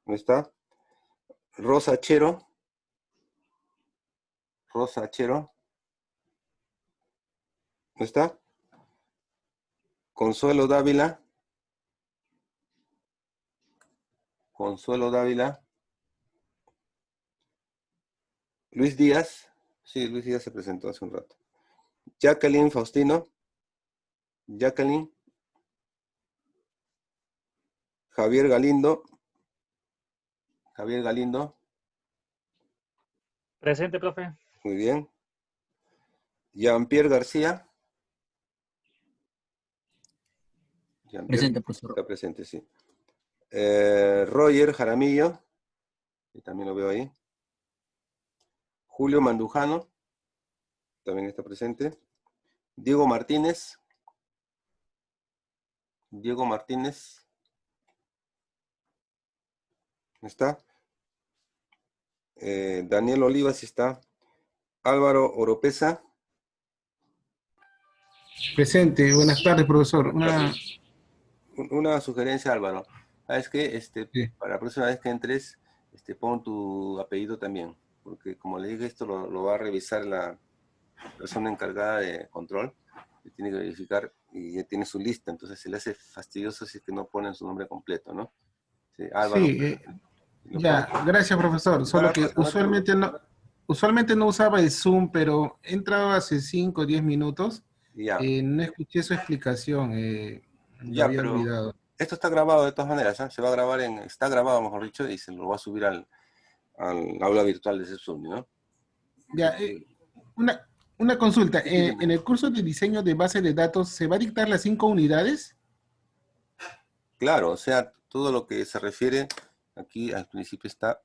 ¿No está? Rosa Achero. ¿No está? Consuelo Dávila. Luis Díaz. Sí, Luis Díaz se presentó hace un rato. Jacqueline Faustino. Javier Galindo. Presente, profe. Muy bien. Jean-Pierre García. Presente, profesor. Está presente, sí. Roger Jaramillo. Y también lo veo ahí. Julio Mandujano. También está presente. Diego Martínez. ¿Está? Daniel Olivas está. Álvaro Oropesa. Presente, buenas tardes, profesor. Una sugerencia, Álvaro. ¿Sabes qué? Sí. Para la próxima vez que entres, pon tu apellido también. Porque como le dije, esto lo va a revisar la persona encargada de control. Y tiene que verificar y ya tiene su lista. Entonces se le hace fastidioso si es que no ponen su nombre completo, ¿no? Sí, Álvaro. Sí, ya, gracias, profesor. Solo que usualmente no usaba el Zoom, pero he entrado hace 5 o 10 minutos. Ya. No escuché su explicación. Lo Ya, había pero olvidado. esto está grabado de todas maneras, ¿eh? Se va a grabar está grabado, mejor dicho, y se lo va a subir al aula virtual de ese Zoom, ¿no? Ya, una consulta. En el curso de diseño de base de datos, ¿se va a dictar las 5 unidades? Claro, o sea, todo lo que se refiere aquí al principio está.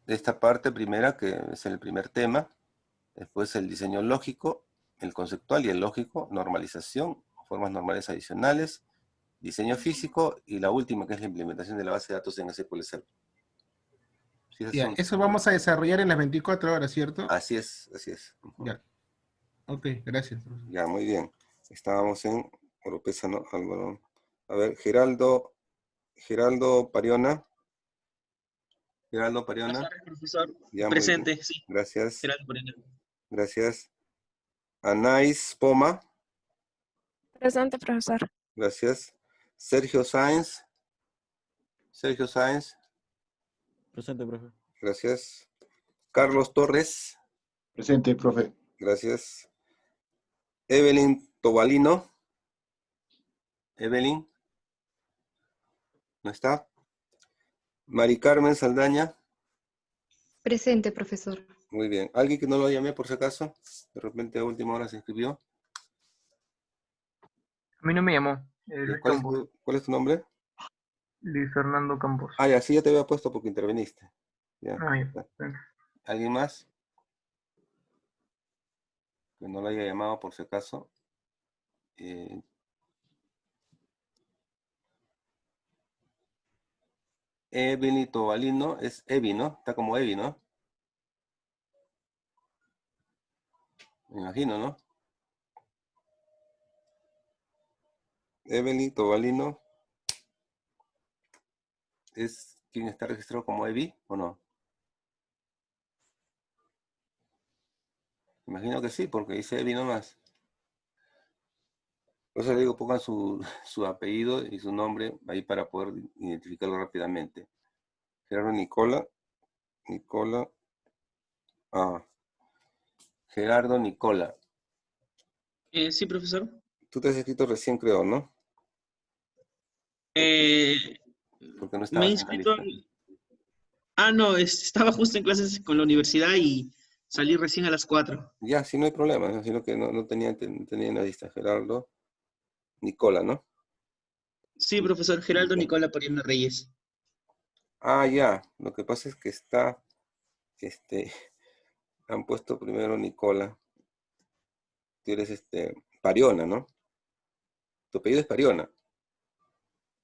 Esta parte primera, que es el primer tema, después el diseño lógico, el conceptual y el lógico, normalización, formas normales adicionales, diseño físico, y la última, que es la implementación de la base de datos en SQL Server. Sí, Ya, eso vamos a desarrollar en las 24 horas, ¿cierto? Así es. Ya. Ok, gracias. Ya, muy bien. Estábamos en Oropesa, ¿no? Álvaro. A ver, Geraldo Pariona. Buenas tardes, profesor. Ya, Presente, sí. Gracias. Geraldo Pariona. Gracias. Anais Poma. Presente, profesor. Gracias. Sergio Sáenz. Presente, profe. Gracias. Carlos Torres. Presente, profe. Gracias. Evelyn Tobalino. Evelyn. ¿No está? Mari Carmen Saldaña. Presente, profesor. Muy bien. ¿Alguien que no lo llamé por si acaso? De repente a última hora se inscribió. A mí no me llamó. Luis ¿Cuál es Campos. cuál es tu nombre? Luis Fernando Campos. Ah, ya, sí, ya te había puesto porque interveniste. Ya. Ah, ya. ¿Alguien más? Que no lo haya llamado por si acaso. Evelyn Tobalino es Evi, ¿no? Está como Evi, ¿no? Me imagino, ¿no? Evelyn Tobalino es quien está registrado como Evi, ¿o no? Me imagino que sí, porque dice Evi nomás. Por eso le digo, pongan su apellido y su nombre ahí para poder identificarlo rápidamente. Gerardo Nicola. Gerardo Nicola. Sí, profesor. Tú te has escrito recién, creo, ¿no? Porque no Me he estabas en la inscrito lista. no, estaba justo en clases con la universidad y salí recién a las 4. Ya, sí, no hay problema, ¿no? Sino que no tenía en la lista. Gerardo Nicola, ¿no? Sí, profesor Geraldo Nicola Pariano Reyes. Ah, ya. Lo que pasa es que han puesto primero Nicola. Tú eres Pariona, ¿no? Tu apellido es Pariona.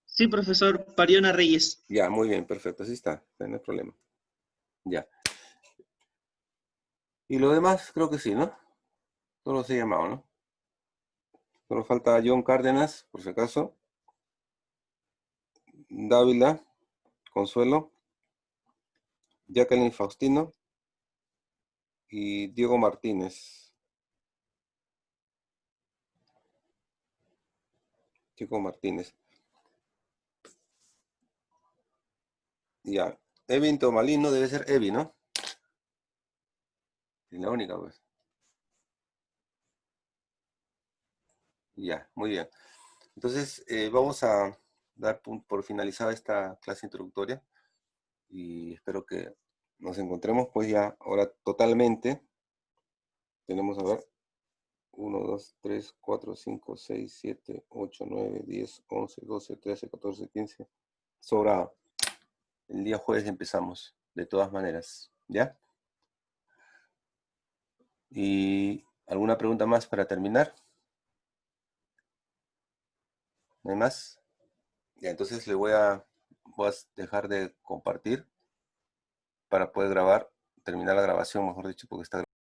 Sí, profesor Pariona Reyes. Ya, muy bien, perfecto. Así está, no hay problema. Ya. Y lo demás, creo que sí, ¿no? Todos los he llamado, ¿no? Solo falta John Cárdenas, por si acaso. Dávila, Consuelo. Jacqueline Faustino. Y Diego Martínez. Diego Martínez. Ya. Evin Tomalino debe ser Evi, ¿no? Es la única, pues. Ya, muy bien. Entonces, vamos a dar por finalizada esta clase introductoria y espero que nos encontremos pues ya ahora totalmente. Tenemos, a ver, 1, 2, 3, 4, 5, 6, 7, 8, 9, 10, 11, 12, 13, 14, 15. Sobrado. El día jueves empezamos, de todas maneras, ¿ya? ¿Y alguna pregunta más para terminar? ¿No hay más? Ya, entonces voy a dejar de compartir para poder grabar, terminar la grabación, mejor dicho, porque está